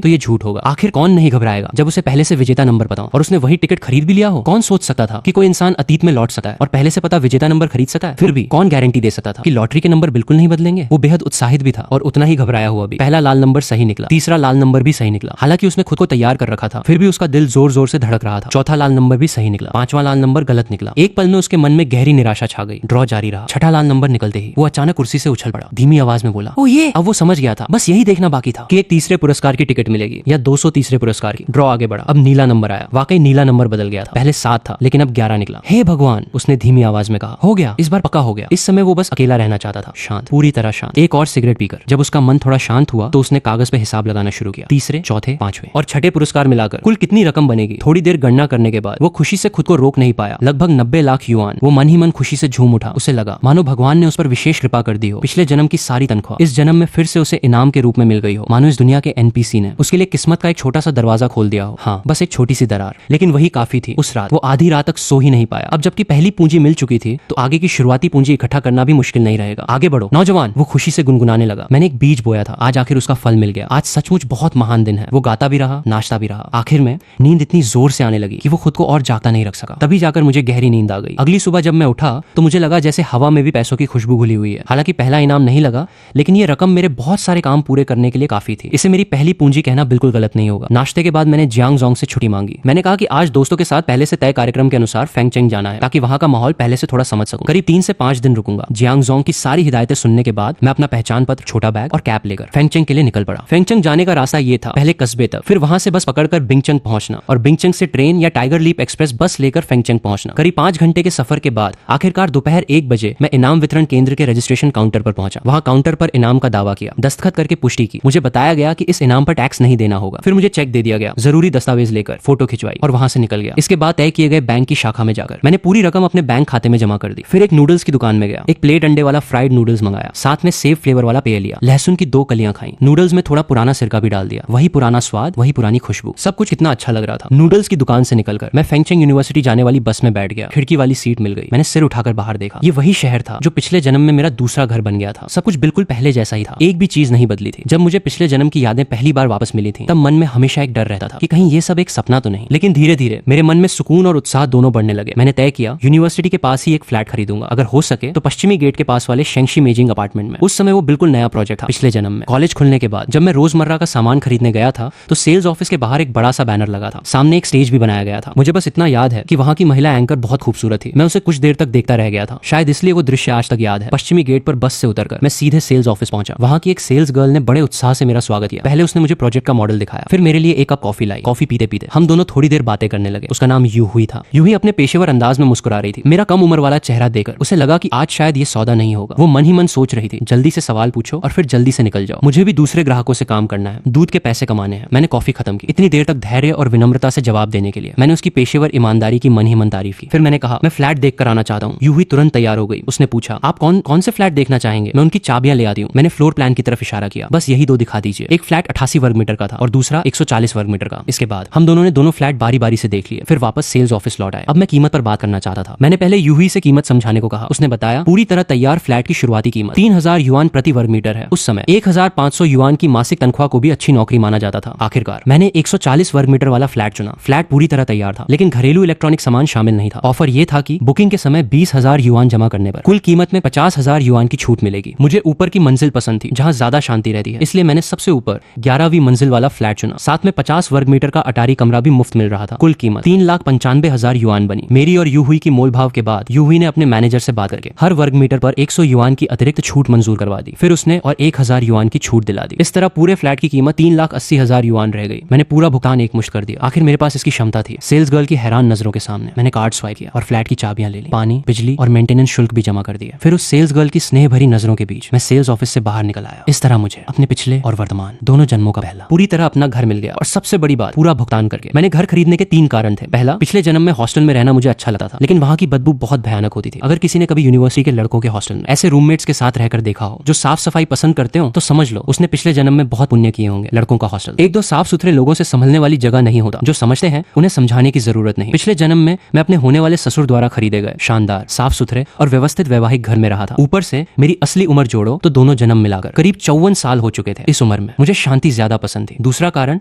तो ये झूठ होगा। आखिर कौन नहीं घबराएगा जब उसे पहले से विजेता नंबर पता हो और उसने वही टिकट खरीद भी लिया हो। कौन सोच सकता था कि कोई इंसान अतीत में लौट सकता है और पहले से पता विजेता नंबर खरीद सकता है। फिर भी कौन गारंटी दे सकता था कि लॉटरी के नंबर बिल्कुल नहीं बदलेंगे। वो बेहद उत्साहित भी था और उतना ही घबराया हुआ भी। पहला लाल नंबर सही निकला, तीसरा लाल नंबर भी सही निकला। हालांकि उसने खुद को तैयार कर रखा था, फिर भी उसका दिल जोर जोर से धड़क रहा था। चौथा लाल नंबर भी सही निकला, पांचवा लाल नंबर गलत निकला। एक पल में उसके मन में गहरी निराशा छा गई। ड्रॉ जारी रहा। छठा लाल नंबर निकलते ही वो अचानक कुर्सी से उछल पड़ा, धीमी आवाज में बोला, ओ ये। अब वो समझ गया था, बस यही देखना बाकी था कि एक तीसरे पुरस्कार की टिकट मिलेगी या 230 पुरस्कार की। ड्रॉ आगे बढ़ा। अब नीला नंबर आया। वाकई नीला नंबर बदल गया था। पहले 7 था लेकिन अब 11 निकला। हे भगवान, उसने धीमी आवाज में कहा, हो गया, इस बार पक्का हो गया। इस समय वो बस अकेला रहना चाहता था, शांत, पूरी तरह शांत। एक और सिगरेट पीकर जब उसका मन थोड़ा शांत हुआ तो उसने कागज पे हिसाब लगाना शुरू किया। तीसरे, चौथे, पांचवें और छठे पुरस्कार मिलाकर कुल कितनी रकम बनेगी। थोड़ी देर गणना करने के बाद वो खुशी से खुद को रोक नहीं पाया। लगभग 90 लाख युआन। वो मन ही मन खुशी से झूम उठा। उसे लगा मानो भगवान ने उस पर विशेष कृपा कर दी हो। पिछले जन्म की सारी तनख्वाह इस जन्म में फिर से उसे इनाम के रूप में मिल गई हो। मानो इस दुनिया के एनपीसी ने उसके लिए किस्मत का एक छोटा सा दरवाजा खोल दिया हो। हाँ, बस एक छोटी सी दरार, लेकिन वही काफी थी। उस रात वो आधी रात तक सो ही नहीं पाया। अब जबकि पहली पूंजी मिल चुकी थी तो आगे की शुरुआती पूंजी इकट्ठा करना भी मुश्किल नहीं रहेगा। आगे बढ़ो नौजवान, वो खुशी से गुनगुनाने लगा। मैंने एक बीज बोया था, आज आखिर उसका फल मिल गया। आज सचमुच बहुत महान दिन है। वो गाता भी रहा, नाचता भी रहा। आखिर में नींद इतनी जोर से आने लगी कि वो खुद को और जागता नहीं रख सका। तभी जाकर मुझे गहरी नींद आ गई। अगली सुबह जब मैं उठा तो मुझे लगा जैसे हवा में भी पैसों की खुशबू घुली हुई है। हालांकि पहला इनाम नहीं लगा, लेकिन ये रकम मेरे बहुत सारे काम पूरे करने के लिए काफी थी। इसे मेरी पहली पूंजी कहना बिल्कुल गलत नहीं होगा। नाश्ते के बाद मैंने जियांग जोंग से छुट्टी मांगी। मैंने कहा कि आज दोस्तों के साथ पहले से तय कार्यक्रम के अनुसार फेंगचेंग जाना है ताकि वहां का माहौल पहले से थोड़ा समझ सकूं। करीब 3 से 5 दिन रुकूंगा। जियांग जोंग की सारी हिदायतें सुनने के बाद मैं अपना पहचान पत्र, छोटा बैग और कैप लेकर फेंगचेंग के लिए निकल पड़ा। फेंगचेंग जाने का रास्ता ये था, पहले कस्बे तक, फिर वहां से बस पकड़कर बिंगचंग पहुंचना और बिंगचंग से ट्रेन या टाइगर लीप एक्सप्रेस बस लेकर फेंगचेंग पहुंचना। करीब 5 घंटे के सफर के बाद आखिरकार दोपहर 1 बजे मैं इनाम वितरण केंद्र के रजिस्ट्रेशन काउंटर पर पहुंचा। वहां काउंटर पर इनाम का दावा किया, दस्तखत करके पुष्टि की। मुझे बताया गया कि इस इनाम पर टैक्स नहीं देना होगा। फिर मुझे चेक दे दिया गया, जरूरी दस्तावेज लेकर फोटो खिंचवाई और वहां से निकल गया। इसके बाद तय किए गए बैंक की शाखा में जाकर मैंने पूरी रकम अपने बैंक खाते में जमा कर दी। फिर एक नूडल्स की दुकान में गया, एक प्लेट अंडे वाला फ्राइड नूडल्स मंगाया, साथ में सेव फ्लेवर वाला पेय लिया, लहसुन की 2 कलियां खाई, नूडल्स में थोड़ा पुराना सिरका भी डाल दिया। वही पुराना स्वाद, वही पुरानी खुशबू, सब कुछ कितना अच्छा लग रहा था। नूडल्स की दुकान से निकलकर मैं फेंगचेंग यूनिवर्सिटी जाने वाली बस में बैठ गया। खिड़की वाली सीट मिल गई। मैंने सिर उठाकर बाहर देखा। ये वही शहर था जो पिछले जन्म में मेरा दूसरा घर बन गया था। सब कुछ बिल्कुल पहले जैसा ही था, एक भी चीज नहीं बदली थी। जब मुझे पिछले जन्म की यादें पहली बार वापस मिली थी तब मन में हमेशा एक डर रहता था कि कहीं ये सब एक सपना तो नहीं। लेकिन धीरे धीरे मेरे मन में सुकून और उत्साह दोनों बढ़ने लगे। मैंने तय किया यूनिवर्सिटी के पास ही एक फ्लैट खरीदूंगा, अगर हो सके तो पश्चिमी गेट के पास वाले शेंगशी मेजिंग अपार्टमेंट में। उस समय वो बिल्कुल नया प्रोजेक्ट था पिछले जन्म में। कॉलेज खुलने के बाद जब मैं रोजमर्रा का सामान खरीदने गया था तो सेल्स ऑफिस के बाहर एक बड़ा सा बैनर लगा था, सामने एक स्टेज भी बनाया गया था। मुझे बस इतना याद है कि वहां की महिला एंकर बहुत खूबसूरत थी। मैं उसे कुछ देर तक देखता रह गया था, शायद इसलिए वो दृश्य आज तक याद है। पश्चिमी गेट पर बस से उतरकर मैं सीधे सेल्स ऑफिस पहुंचा। वहां की एक सेल्स गर्ल ने बड़े उत्साह से मेरा स्वागत किया। पहले उसने मुझे प्रोजेक्ट का मॉडल दिखाया, फिर मेरे लिए एक कप कॉफी लाई। कॉफी पीते पीते हम दोनों थोड़ी देर बातें करने लगे। उसका नाम यूही था। यूही अपने पेशेवर अंदाज में मुस्कुरा रही थी। मेरा कम उम्र वाला चेहरा देखकर उसे लगा कि आज शायद ये सौदा नहीं होगा। वो मन ही मन सोच रही थी, जल्दी से सवाल पूछो और फिर जल्दी से निकल जाओ, मुझे भी दूसरे ग्राहकों से काम करना है, दूध के पैसे कमाने हैं। मैंने कॉफी खत्म की। इतनी देर तक धैर्य और विनम्रता से जवाब देने के लिए मैंने उसकी पेशेवर ईमानदारी की मन ही मन तारीफ की। फिर मैंने कहा, मैं फ्लैट देख कर आना चाहता हूँ। यूही तुरंत तैयार हो गई। उसने पूछा, आप कौन से फ्लैट देखना चाहेंगे? मैं उनकी चाबियां ले आती हूँ। मैंने फ्लोर प्लान की तरफ इशारा किया। बस यही 2 दिखा दीजिए। एक फ्लैट 88 वर्ग मीटर का था और दूसरा 140 वर्ग मीटर का। इसके बाद हम दोनों ने दोनों फ्लैट बारी बारी से देख लिए, फिर वापस सेल्स ऑफिस लौट आए। अब मैं कीमत पर बात करना चाहता था। मैंने पहले यूही से कीमत समझाने को कहा। उसने बताया पूरी तरह तैयार फ्लैट की शुरुआती कीमत 3000 युआन प्रति वर्ग मीटर है। उस समय 1500 युआन की मासिक तनख्वाह को भी अच्छी नौकरी माना जाता था। आखिरकार मैंने 140 वर्ग मीटर वाला फ्लैट चुना। फ्लैट पूरी तरह तैयार था, लेकिन घरेलू इलेक्ट्रॉनिक सामान शामिल नहीं था। ऑफर यह था कि बुकिंग के समय 20,000 युआन जमा करने पर कुल कीमत में 50,000 युआन की छूट मिलेगी। मुझे ऊपर की मंजिल पसंद थी जहां ज्यादा शांति रहती है, इसलिए मैंने सबसे ऊपर 11वीं मंजिल वाला फ्लैट चुना। साथ में 50 वर्ग मीटर का अटारी कमरा भी मुफ्त मिल रहा था। कुल कीमत 3,95,000 युआन बनी। मेरी और यूही की मोल भाव के बाद यूही ने अपने मैनेजर से बात करके हर वर्ग मीटर पर 100 युआन की अतिरिक्त छूट मंजूर करवा दी। फिर उसने और 1,000 युआन की छूट दिला दी। इस तरह पूरे फ्लैट की कीमत 3,80,000 युआन रह गई। मैंने पूरा भुगतान एकमुश्त कर दिया। आखिर मेरे पास इसकी क्षमता थी। सेल्स गर्ल की हैरान नजरों के सामने मैंने कार्ड स्वाइप किया और फ्लैट की चाबियां ले ली। पानी, बिजली और मेंटेनेंस शुल्क भी जमा कर दिया। फिर उस सेल्स गर्ल की स्नेह भरी नजरों के बीच मैं सेल्स ऑफिस से बाहर निकल आया। इस तरह मुझे अपने पिछले और वर्तमान दोनों जन्मों का पहला पूरी तरह अपना घर मिल गया। और सबसे बड़ी बात, पूरा भुगतान करके। मैंने घर खरीदने के 3 कारण थे। पहला, पिछले जन्म में हॉस्टल में रहना मुझे अच्छा लगता था, लेकिन वहां की बदबू बहुत भयानक होती थी। अगर किसी ने कभी यूनिवर्सिटी के लड़कों के हॉस्टल में ऐसे रूममेट्स के साथ रहकर देखा हो जो साफ सफाई पसंद करते हो, तो समझ लो उसने पिछले जन्म में बहुत पुण्य किए होंगे। लड़कों का हॉस्टल 1-2 साफ सुथरे लोगों से संभलने वाली जगह नहीं होता। जो समझते हैं उन्हें समझाने की जरूरत नहीं। पिछले जन्म में मैं अपने होने वाले ससुर द्वारा खरीदे गए शानदार, साफ सुथरे और व्यवस्थित वैवाहिक घर में रहा था। ऊपर से मेरी असली उम्र जोड़ो तो दोनों जन्म जन्म मिलाकर करीब 54 साल हो चुके थे। इस उम्र में मुझे शांति ज्यादा पसंद थी। दूसरा कारण,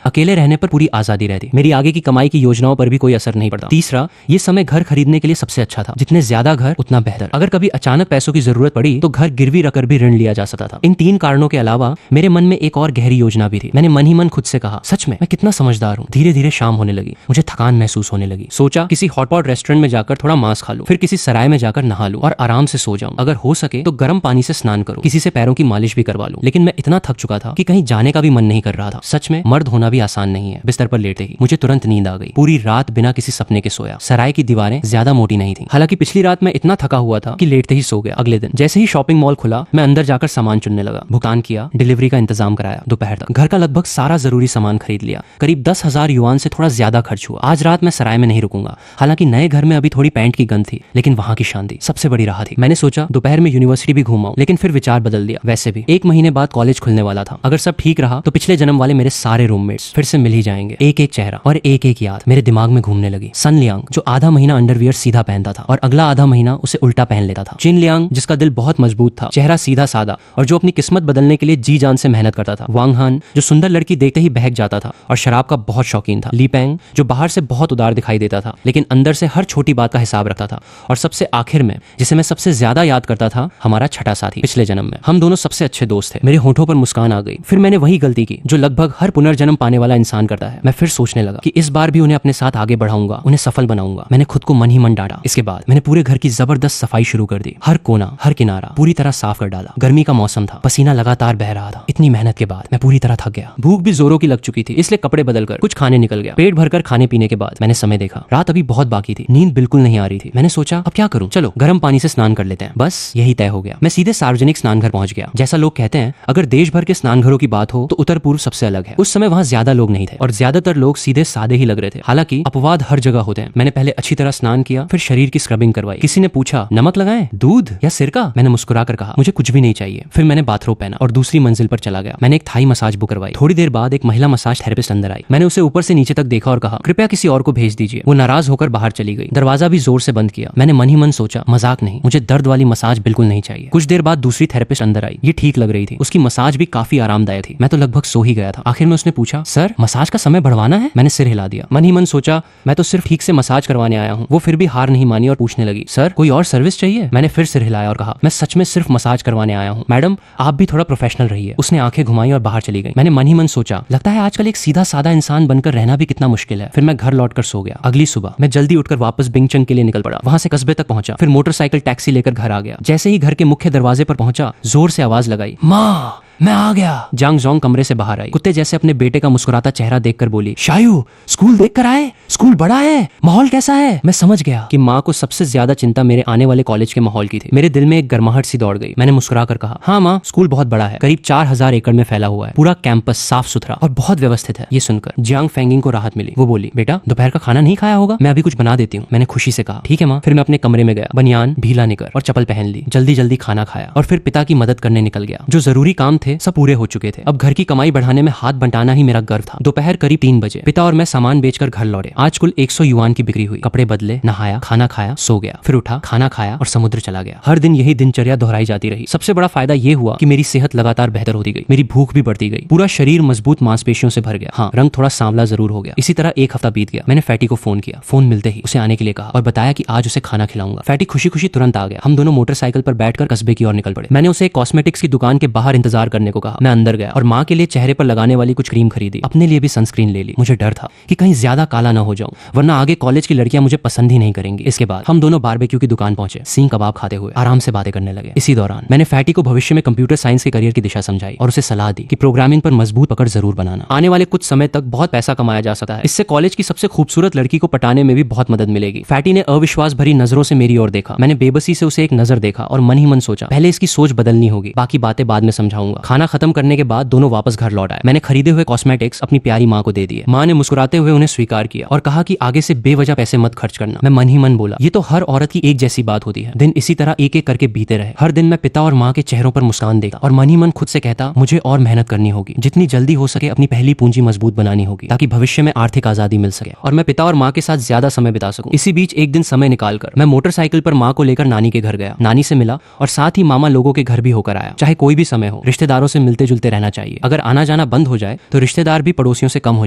अकेले रहने पर पूरी आजादी रहती, मेरी आगे की कमाई की योजनाओं पर भी कोई असर नहीं पड़ता। तीसरा, ये समय घर खरीदने के लिए सबसे अच्छा था, जितने ज्यादा घर उतना बेहतर। अगर कभी अचानक पैसों की जरूरत पड़ी तो घर गिरवी रखकर भी ऋण लिया जा सकता था। इन 3 कारणों के अलावा मेरे मन में एक और गहरी योजना भी थी। मैंने मन ही मन खुद से कहा, सच में मैं कितना समझदार हूँ। धीरे धीरे शाम होने लगी, मुझे थकान महसूस होने लगी। सोचा किसी हॉटपॉट रेस्टोरेंट में जाकर थोड़ा मांस खा लूं, फिर किसी सराय में जाकर नहा लूं और आराम से सो जाऊं। अगर हो सके तो गर्म पानी से स्नान करूं, किसी से पैरों की मालिश भी करवा लूं। लेकिन मैं इतना थक चुका था कि कहीं जाने का भी मन नहीं कर रहा था। सच में मर्द होना भी आसान नहीं है। बिस्तर पर लेटे ही मुझे तुरंत नींद आ गई। पूरी रात बिना किसी सपने के सोया। सराय की दीवारें ज्यादा मोटी नहीं थी। हालांकि पिछली रात मैं इतना थका हुआ था कि लेटते ही सो गया। अगले दिन जैसे ही शॉपिंग मॉल खुला, मैं अंदर जाकर सामान चुनने लगा। भुगतान किया, डिलीवरी का इंतजाम कराया। दोपहर तक घर का लगभग सारा जरूरी सामान खरीद लिया। करीब 10,000 युआन से थोड़ा ज्यादा खर्च हुआ। आज रात मैं सराय में नहीं रुकूंगा। हालांकि नए घर में अभी थोड़ी पैंट की गंध थी, लेकिन वहां की शांति सबसे बड़ी राहत थी। मैंने सोचा दोपहर में यूनिवर्सिटी भी घूमाऊं, लेकिन फिर विचार बदल दिया। वैसे भी 1 महीने बाद कॉलेज खुलने वाला था। अगर सब ठीक रहा तो पिछले जन्म वाले मेरे सारे रूममेट्स फिर से मिल ही जाएंगे। एक एक चेहरा और एक एक याद मेरे दिमाग में घूमने लगी। सन लियांग, जो आधा महीना अंडरवियर सीधा पहनता था और अगला आधा महीना उसे उल्टा पहन लेता था। चिन लियांग, जिसका दिल बहुत मजबूत था, चेहरा सीधा सादा और जो अपनी किस्मत बदलने के लिए जी जान से मेहनत करता था। वांग हान, जो सुंदर लड़की देखते ही बहक जाता था और शराब का बहुत शौकीन था। ली पेंग, जो बाहर से बहुत उदार दिखाई देता था लेकिन अंदर से हर छोटी बात का हिसाब रखता था। और सबसे आखिर में, जिसे मैं सबसे ज्यादा याद करता था, हमारा छठा साथी। पिछले जन्म में हम दोनों सबसे अच्छे दोस्त थे। मेरे होठों पर मुस्कान आ गई। फिर मैंने वही गलती की जो लगभग हर पुनर्जन्म पाने वाला इंसान करता है। मैं फिर सोचने लगा कि इस बार भी उन्हें अपने साथ आगे बढ़ाऊंगा, उन्हें सफल बनाऊंगा। मैंने खुद को मन ही मन डांटा। इसके बाद मैंने पूरे घर की जबरदस्त सफाई शुरू कर दी। हर कोना, हर किनारा पूरी तरह साफ कर डाला। गर्मी का मौसम था, पसीना लगातार बह रहा था। इतनी मेहनत के बाद मैं पूरी तरह थक गया। भूख भी जोरों की लग चुकी थी, इसलिए कपड़े बदलकर कुछ खाने निकल गया। पेट भरकर खाने पीने के बाद मैंने समय देखा। रात अभी बहुत बाकी थी, नींद बिल्कुल नहीं आ रही थी। मैंने सोचा अब क्या करूं, चलो गर्म पानी से स्नान कर लेते हैं। बस यही तय हो गया। मैं सीधे सार्वजनिक स्नान घर पहुंच गया। जैसा लोग कहते हैं, अगर देश भर के स्नान घरों की बात हो तो उत्तर पूर्व सबसे अलग है। उस समय वहां ज्यादा लोग नहीं थे और ज्यादातर लोग सीधे सादे ही लग रहे थे। हालांकि अपवाद हर जगह होते हैं। मैंने पहले अच्छी तरह स्नान किया, फिर शरीर की स्क्रबिंग करवाई। किसी ने पूछा, नमक लगाएं, दूध या सिरका? मैंने मुस्कुरा कर कहा, मुझे कुछ भी नहीं चाहिए। फिर मैंने बाथरोब पहना और दूसरी मंजिल पर चला गया। मैंने एक थाई मसाज बुक करवाई। थोड़ी देर बाद एक महिला मसाज थेरेपिस्ट अंदर आई। मैंने उसे ऊपर से नीचे तक देखा और कहा, कृपया किसी और को भेज दीजिए। वो नाराज होकर बाहर चली गई। दरवाजा भी जोर से बंद किया। मैंने मन ही मन सोचा, मजाक नहीं, मुझे दर्द वाली मसाज बिल्कुल नहीं चाहिए। कुछ देर बाद दूसरी थेरेपिस्ट अंदर आई। ये ठीक लग रही थी, उसकी मसाज भी काफी आरामदायक थी। मैं तो लगभग सो ही गया था। आखिर में उसने पूछा, सर मसाज का समय बढ़वाना है? मैंने सिर हिला दिया। मन ही मन सोचा, मैं तो सिर्फ ठीक से मसाज करवाने आया हूँ। वो फिर भी हार नहीं मानी और पूछने लगी, सर कोई और सर्विस चाहिए? मैंने फिर सिर हिलाया और कहा, मैं सच में सिर्फ मसाज करवाने आया हूँ। मैडम आप भी थोड़ा प्रोफेशनल रहिए। उसने आंखें घुमाई और बाहर चली गई। मैंने मन ही मन सोचा, लगता है आजकल एक सीधा सादा इंसान बनकर रहना भी कितना मुश्किल है। फिर मैं घर लौटकर सो गया। अगली सुबह मैं जल्दी उठकर वापस बिंगचंग के लिए निकल पड़ा। वहां से कस्बे तक पहुंचा, फिर मोटरसाइकिल टैक्सी लेकर घर आ गया। जैसे ही घर के मुख्य दरवाजे पर पहुंचा, जोर से आवाज लगाई, माँ मैं आ गया। जांग जोंग कमरे से बाहर आई। कुत्ते जैसे अपने बेटे का मुस्कुराता चेहरा देखकर बोली, शायू स्कूल देख कर आए? स्कूल बड़ा है, माहौल कैसा है? मैं समझ गया कि माँ को सबसे ज्यादा चिंता मेरे आने वाले कॉलेज के माहौल की थी। मेरे दिल में एक गर्माहट सी दौड़ गई। मैंने मुस्कुरा कर कहा, हाँ माँ, स्कूल बहुत बड़ा है, करीब 4000 एकड़ में फैला हुआ है। पूरा कैंपस साफ सुथरा और बहुत व्यवस्थित है। ये सुनकर जियांग फेंगिंग को राहत मिली। वो बोली, बेटा दोपहर का खाना नहीं खाया होगा, मैं अभी कुछ बना देती हूँ। मैंने खुशी से कहा, ठीक है माँ। फिर मैं अपने कमरे में गया, बनियान ढीला निकर और चप्पल पहन ली। जल्दी जल्दी खाना खाया और फिर पिता की मदद करने निकल गया। जो जरूरी काम थे सब पूरे हो चुके थे। अब घर की कमाई बढ़ाने में हाथ बंटाना ही मेरा गर्व था। दोपहर करीब 3 बजे पिता और मैं सामान बेचकर घर लौटे। आज कुल 100 युआन की बिक्री हुई। कपड़े बदले, नहाया, खाना खाया, सो गया, फिर उठा, खाना खाया और समुद्र चला गया। हर दिन यही दिनचर्या दोहराई जाती रही। सबसे बड़ा फायदा ये हुआ कि मेरी सेहत लगातार बेहतर होती गई। मेरी भूख भी बढ़ती गई। पूरा शरीर मजबूत मांसपेशियों से भर गया। हाँ, रंग थोड़ा सांवला जरूर हो गया। इसी तरह एक हफ्ता बीत गया। मैंने फैटी को फोन किया। फोन मिलते ही उसे आने के लिए कहा और बताया कि आज उसे खाना खिलाऊंगा। फैटी खुशी खुशी तुरंत आ गया। हम दोनों मोटरसाइकिल पर बैठकर कस्बे की ओर निकल पड़े। मैंने उसे एक कॉस्मेटिक्स की दुकान के बाहर इंतजार करने को कहा। मैं अंदर गया और माँ के लिए चेहरे पर लगाने वाली कुछ क्रीम खरीदी। अपने लिए भी सनस्क्रीन ले ली। मुझे डर था कि कहीं ज्यादा काला ना हो जाऊं, वरना आगे कॉलेज की लड़कियां मुझे पसंद ही नहीं करेंगी। इसके बाद हम दोनों बारबेक्यू की दुकान पहुंचे। सींग कबाब खाते हुए आराम से बातें करने लगे। इसी दौरान मैंने फैटी को भविष्य में कंप्यूटर साइंस के करियर की दिशा समझाई और उसे सलाह दी कि प्रोग्रामिंग पर मजबूत पकड़ जरूर बनाना। आने वाले कुछ समय तक बहुत पैसा कमाया जा सकता है। इससे कॉलेज की सबसे खूबसूरत लड़की को पटाने में भी बहुत मदद मिलेगी। फैटी ने अविश्वास भरी नजरों से मेरी ओर देखा। मैंने बेबसी से उसे एक नजर देखा और मन ही मन सोचा, पहले इसकी सोच बदलनी होगी, बाकी बातें बाद में समझाऊंगा। खाना खत्म करने के बाद दोनों वापस घर लौट आए। मैंने खरीदे हुए कॉस्मेटिक्स अपनी प्यारी माँ को दे दिए। माँ ने मुस्कुराते हुए उन्हें स्वीकार किया और कहा कि आगे से बेवजह पैसे मत खर्च करना। मैं मन ही मन बोला, ये तो हर औरत की एक जैसी बात होती है। दिन इसी तरह एक एक करके बीते रहे। हर दिन मैं पिता और माँ के चेहरों पर मुस्कान देखता और मन ही मन खुद से कहता, मुझे और मेहनत करनी होगी, जितनी जल्दी हो सके अपनी पहली पूंजी मजबूत बनानी होगी, ताकि भविष्य में आर्थिक आजादी मिल सके और मैं पिता और माँ के साथ ज्यादा समय बिता सकूं। इसी बीच एक दिन समय निकालकर मैं मोटरसाइकिल पर माँ को लेकर नानी के घर गया। नानी से मिला और साथ ही मामा लोगों के घर भी होकर आया। चाहे कोई भी समय हो, रिश्तेदारों से मिलते जुलते रहना चाहिए। अगर आना जाना बंद हो जाए तो रिश्तेदार भी पड़ोसियों से कम हो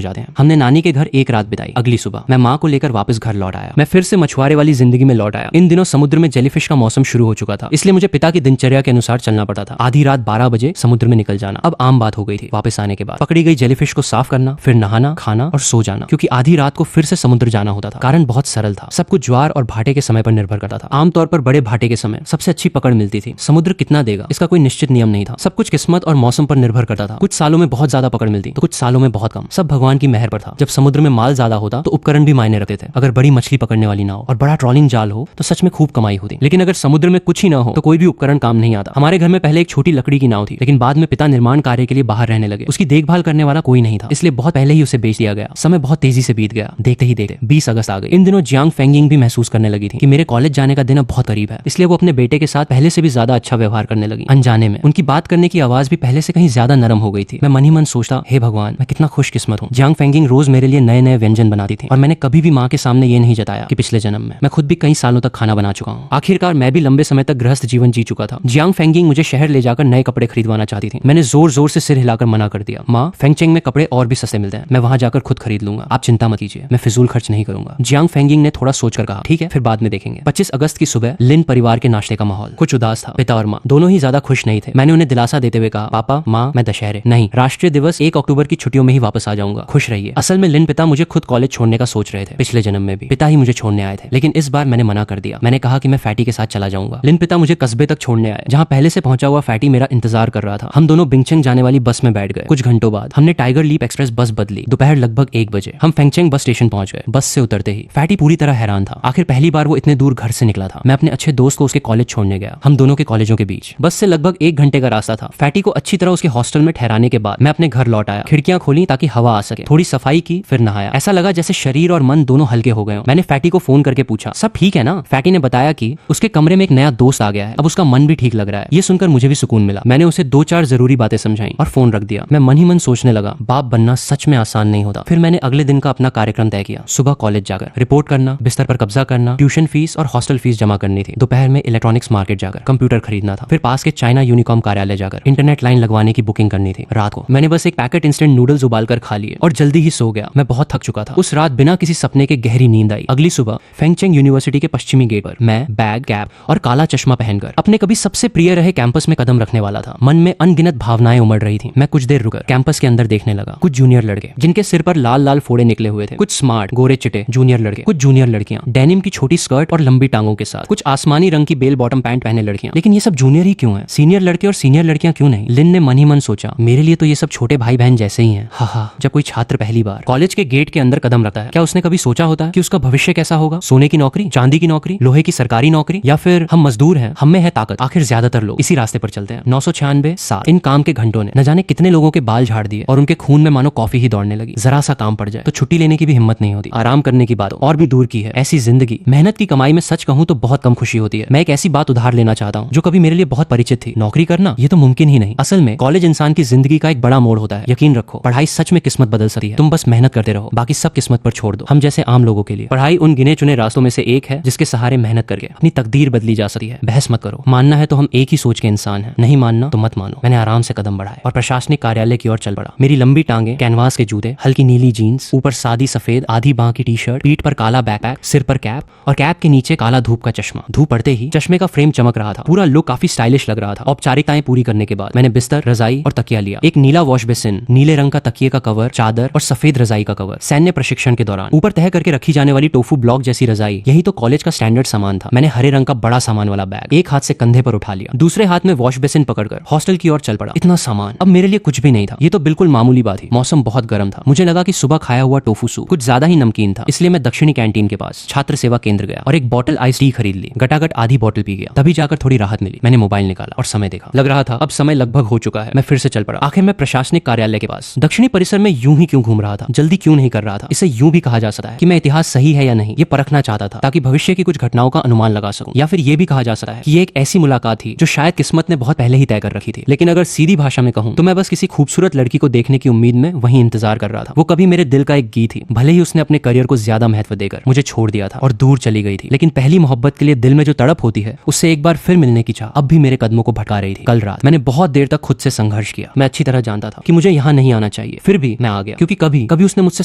जाते हैं। हमने नानी के घर एक रात बिताई। अगली सुबह मैं माँ को लेकर वापस घर लौट आया। मैं फिर से मछुआरे वाली जिंदगी में लौट आया। इन दिनों समुद्र में जेलीफिश का मौसम शुरू हो चुका था, इसलिए मुझे पिता की दिनचर्या के अनुसार चलना पड़ता था। आधी रात 12 बजे समुद्र में निकल जाना अब आम बात हो गई थी। वापस आने के बाद पकड़ी गई जेलीफिश को साफ करना, फिर नहाना, खाना और सो जाना, क्योंकि आधी रात को फिर से समुद्र जाना होता था। कारण बहुत सरल था, सब कुछ ज्वार और भाटे के समय पर निर्भर करता था। आमतौर पर बड़े भाटे के समय सबसे अच्छी पकड़ मिलती थी। समुद्र कितना देगा इसका कोई निश्चित नियम नहीं था। सब कुछ किस्मत और मौसम पर निर्भर करता था। कुछ सालों में बहुत ज्यादा पकड़ मिलती तो कुछ सालों में बहुत कम। सब भगवान की मेहर पर था। जब समुद्र में माल ज्यादा होता तो उपकरण भी मायने रखते थे। अगर बड़ी मछली पकड़ने वाली नाव और बड़ा ट्रॉलिंग जाल हो तो सच में खूब कमाई होती। लेकिन अगर समुद्र में कुछ ही ना हो तो कोई भी उपकरण काम नहीं आता। हमारे घर में पहले एक छोटी लकड़ी की नाव थी, लेकिन बाद में पिता निर्माण कार्य के लिए बाहर रहने लगे। उसकी देखभाल करने वाला कोई नहीं था, इसलिए बहुत पहले ही उसे बेच दिया गया। समय बहुत तेजी से बीत गया। देखते ही देखते 20 अगस्त आ गई। इन दिनों जियांग फेंगिंग भी महसूस करने लगी थी कि मेरे कॉलेज जाने का दिन अब बहुत करीब है, इसलिए वो अपने बेटे के साथ पहले से भी ज्यादा अच्छा व्यवहार करने लगी। अनजाने में उनकी बात करने की आवाज भी पहले से कहीं ज्यादा नरम हो गई थी। मैं मन ही मन सोचता, हे भगवान, मैं कितना खुशकिस्मत हूँ। जियांग फेंगिंग रोज मेरे लिए नए नए व्यंजन बनाती थी और मैंने कभी भी माँ के सामने ये नहीं जताया कि पिछले जन्म में मैं खुद भी कई सालों तक खाना बना चुका हूँ। आखिरकार मैं भी लंबे समय तक गृहस्थ जीवन जी चुका था। जियांग फेंगिंग मुझे शहर ले जाकर नए कपड़े खरीदवाना चाहती थी। मैंने जोर जोर से सिर हिलाकर मना कर दिया। माँ, फेंगचेंग में कपड़े और भी सस्ते मिलते हैं, मैं वहां जाकर खुद खरीद लूंगा, आप चिंता मत कीजिए, मैं फिजूल खर्च नहीं करूंगा। जियांग फेंगिंग ने थोड़ा सोचकर कहा, ठीक है, फिर बाद में देखेंगे। 25 अगस्त की सुबह लिन परिवार के नाश्ते का माहौल कुछ उदास था। पिता और माँ दोनों ही ज्यादा खुश नहीं थे। मैंने उन्हें दिलासा देते हुए कहा, पापा माँ, मैं दशहरे नहीं, राष्ट्रीय दिवस 1 अक्टूबर की छुट्टियों में ही वापस आ जाऊंगा, खुश रहिए। असल में लिन पिता मुझे खुद कॉलेज छोड़ने का सोच रहे थे। पिछले जन्म में भी पिता ही मुझे छोड़ने आए थे, लेकिन इस बार मैंने मना कर दिया। मैंने कहा कि मैं फैटी के साथ चला जाऊंगा। लिन पिता मुझे कस्बे तक छोड़ने आए, जहाँ पहले से पहुंचा हुआ फैटी मेरा इंतजार कर रहा था। हम दोनों बिंगचेंग जाने वाली बस में बैठ गए। कुछ घंटों बाद हमने टाइगर लीप एक्सप्रेस बस बदली। दोपहर लगभग 1 बजे हम फेंगचेंग बस स्टेशन पहुंच गए। बस से उतरते ही फैटी पूरी तरह हैरान था। आखिर पहली बार वो इतने दूर घर से निकला था। मैं अपने अच्छे दोस्त को उसके कॉलेज छोड़ने गया। हम दोनों के कॉलेजों के बीच बस से लगभग 1 घंटे का रास्ता था। फैटी को अच्छी तरह उसके हॉस्टल में ठहराने के बाद मैं अपने घर लौट आया। खिड़कियां खोली ताकि हवा आ सके, थोड़ी सफाई की, फिर नहाया। ऐसा लगा जैसे शरीर और मन दोनों हल्के हो गए हों। मैंने फैटी को फोन करके पूछा, सब ठीक है ना? फैटी ने बताया कि उसके कमरे में एक नया दोस्त आ गया है, अब उसका मन भी ठीक लग रहा है। ये सुनकर मुझे भी सुकून मिला। मैंने उसे 2-4 जरूरी बातें समझाई और फोन रख दिया। मैं मन ही मन सोचने लगा, बाप बनना सच में आसान नहीं होता। फिर मैंने अगले दिन का अपना कार्यक्रम तय किया। सुबह कॉलेज जाकर रिपोर्ट करना, बिस्तर पर कब्जा करना, ट्यूशन फीस और हॉस्टल फीस जमा करनी थी। दोपहर में इलेक्ट्रॉनिक्स मार्केट जाकर कंप्यूटर खरीदना था। फिर पास के चाइना यूनिकॉम कार्यालय जाकर इंटरनेट लाइन लगवाने की बुकिंग करनी थी। रात को मैंने बस एक पैकेट इंस्टेंट नूडल्स उबालकर खा लिए और जल्दी ही सो गया। मैं बहुत थक चुका था। उस रात बिना किसी सपने के गहरी नींद आई। अगली सुबह फेंगचेंग यूनिवर्सिटी के पश्चिमी गेट पर मैं बैग, कैप और काला चश्मा पहनकर अपने कभी सबसे प्रिय रहे कैंपस में कदम रखने वाला था। मन में अनगिनत भावनाएं उमड़ रही थी। मैं कुछ देर रुकर कैंपस के अंदर देखने लगा। कुछ जूनियर लड़के जिनके सिर पर लाल लाल फोड़े निकले हुए थे, कुछ स्मार्ट गोरे चिटे जूनियर लड़के, कुछ जूनियर लड़कियां डेनिम की छोटी स्कर्ट और लंबी टांगों के साथ, कुछ आसमानी रंग की बेल बॉटम पैंट पहने लड़कियां। लेकिन ये सब जूनियर ही क्यों हैं? सीनियर लड़के और सीनियर लड़कियां क्यों नहीं? लिन ने मन ही मन सोचा, मेरे लिए तो ये सब छोटे भाई बहन जैसे ही हैं। हा, जब कोई छात्र पहली बार कॉलेज के गेट के अंदर कदम रखता है, क्या उसने कभी सोचा होता है कि उसका भविष्य कैसा होगा? सोने की नौकरी, चांदी की नौकरी, लोहे की सरकारी नौकरी, या फिर हम मजदूर हैं, हम में है ताकत। आखिर ज्यादातर लोग इसी रास्ते पर चलते हैं। 996 साल इन काम के घंटों ने न जाने कितने लोगों के बाल झाड़ दिए और उनके खून में मानो कॉफी ही दौड़ने लगी। जरा सा काम पड़ जाए तो छुट्टी लेने की भी हिम्मत नहीं होती। आराम करने की बात और भी दूर की है। ऐसी जिंदगी, मेहनत की कमाई में सच कहूं तो बहुत कम खुशी होती है। मैं एक ऐसी बात उधार लेना चाहता हूं जो कभी मेरे लिए बहुत परिचित थी। नौकरी करना ये तो मुमकिन ही नहीं। असल में कॉलेज इंसान की जिंदगी का एक बड़ा मोड़ होता है। यकीन रखो, पढ़ाई सच में किस्मत बदल सकती है। तुम बस मेहनत करते रहो, बाकी सब किस्मत पर छोड़ दो। हम जैसे आम लोगों के लिए पढ़ाई उन गिने चुने रास्तों में से एक है जिसके सहारे मेहनत करके अपनी तकदीर बदली जा सकती है। बहस मत करो। मानना है तो हम एक ही सोच के इंसान हैं, नहीं मानना तो मत मानो। मैंने आराम से कदम बढ़ाए और प्रशासनिक कार्यालय की ओर चल पड़ा। मेरी लंबी टांगे, कैनवास के जूते, हल्की नीली जीन्स, ऊपर सादी सफेद आधी बांह की टी शर्ट, पीठ पर काला बैकपैक, सिर पर कैप और कैप के नीचे काला धूप का चश्मा। धूप पड़ते ही चश्मे का फ्रेम चमक रहा था। पूरा लुक काफी स्टाइलिश लग रहा था। औपचारिकताएं पूरी करने के बाद मैंने बिस्तर, रजाई और तकिया लिया। एक नीला वॉश बेसिन, नीले रंग का तकिए का कवर, चादर और सफेद रजाई का कवर। सैन्य प्रशिक्षण के दौरान ऊपर तह करके रखी जाने वाली टोफू ब्लॉक जैसी रजाई, यही तो कॉलेज का स्टैंडर्ड सामान था। मैंने हरे रंग का बड़ा सामान वाला बैग एक हाथ से कंधे पर उठा लिया, दूसरे हाथ में वॉश बेसिन पकड़कर हॉस्टल की ओर चल पड़ा। इतना सामान अब मेरे लिए कुछ भी नहीं था। ये तो बिल्कुल मामूली बात थी। मौसम बहुत गर्म था। मुझे लगा कि सुबह खाया हुआ टोफू सूप कुछ ज्यादा ही नमकीन था, इसलिए मैं दक्षिणी कैंटीन के पास छात्र सेवा केंद्र गया और एक बोतल आइस टी खरीद ली। गटागट आधी बोतल पी गया, तभी जाकर थोड़ी राहत मिली। मैंने मोबाइल निकाला और समय देखा। लग रहा था अब समय लगभग लगभग हो चुका है। मैं फिर से चल पड़ा। आखिर मैं प्रशासनिक कार्यालय के पास। दक्षिणी परिसर में यूं ही क्यों घूम रहा था, जल्दी क्यों नहीं कर रहा था। इसे यूं भी कहा जा सकता है कि मैं इतिहास सही है या नहीं ये परखना चाहता था, ताकि भविष्य की कुछ घटनाओं का अनुमान लगा सकूं। या फिर ये भी कहा जा सकता है कि ये एक ऐसी मुलाकात थी जो शायद किस्मत ने बहुत पहले ही तय कर रखी थी। लेकिन अगर सीधी भाषा में कहूं तो मैं बस किसी खूबसूरत लड़की को देखने की उम्मीद में वहीं इंतजार कर रहा था। वो कभी मेरे दिल का एक गीत थी, भले ही उसने अपने करियर को ज्यादा महत्व देकर मुझे छोड़ दिया था और दूर चली गई थी, लेकिन पहली मोहब्बत के लिए दिल में जो तड़प होती है उससे एक बार फिर मिलने की चाह अब भी मेरे कदमों को भटका रही थी। कल रात मैंने बहुत देर तक खुद से संघर्ष किया। मैं अच्छी तरह जानता था कि मुझे यहाँ नहीं आना चाहिए, फिर भी मैं आ गया, क्योंकि कभी कभी उसने मुझसे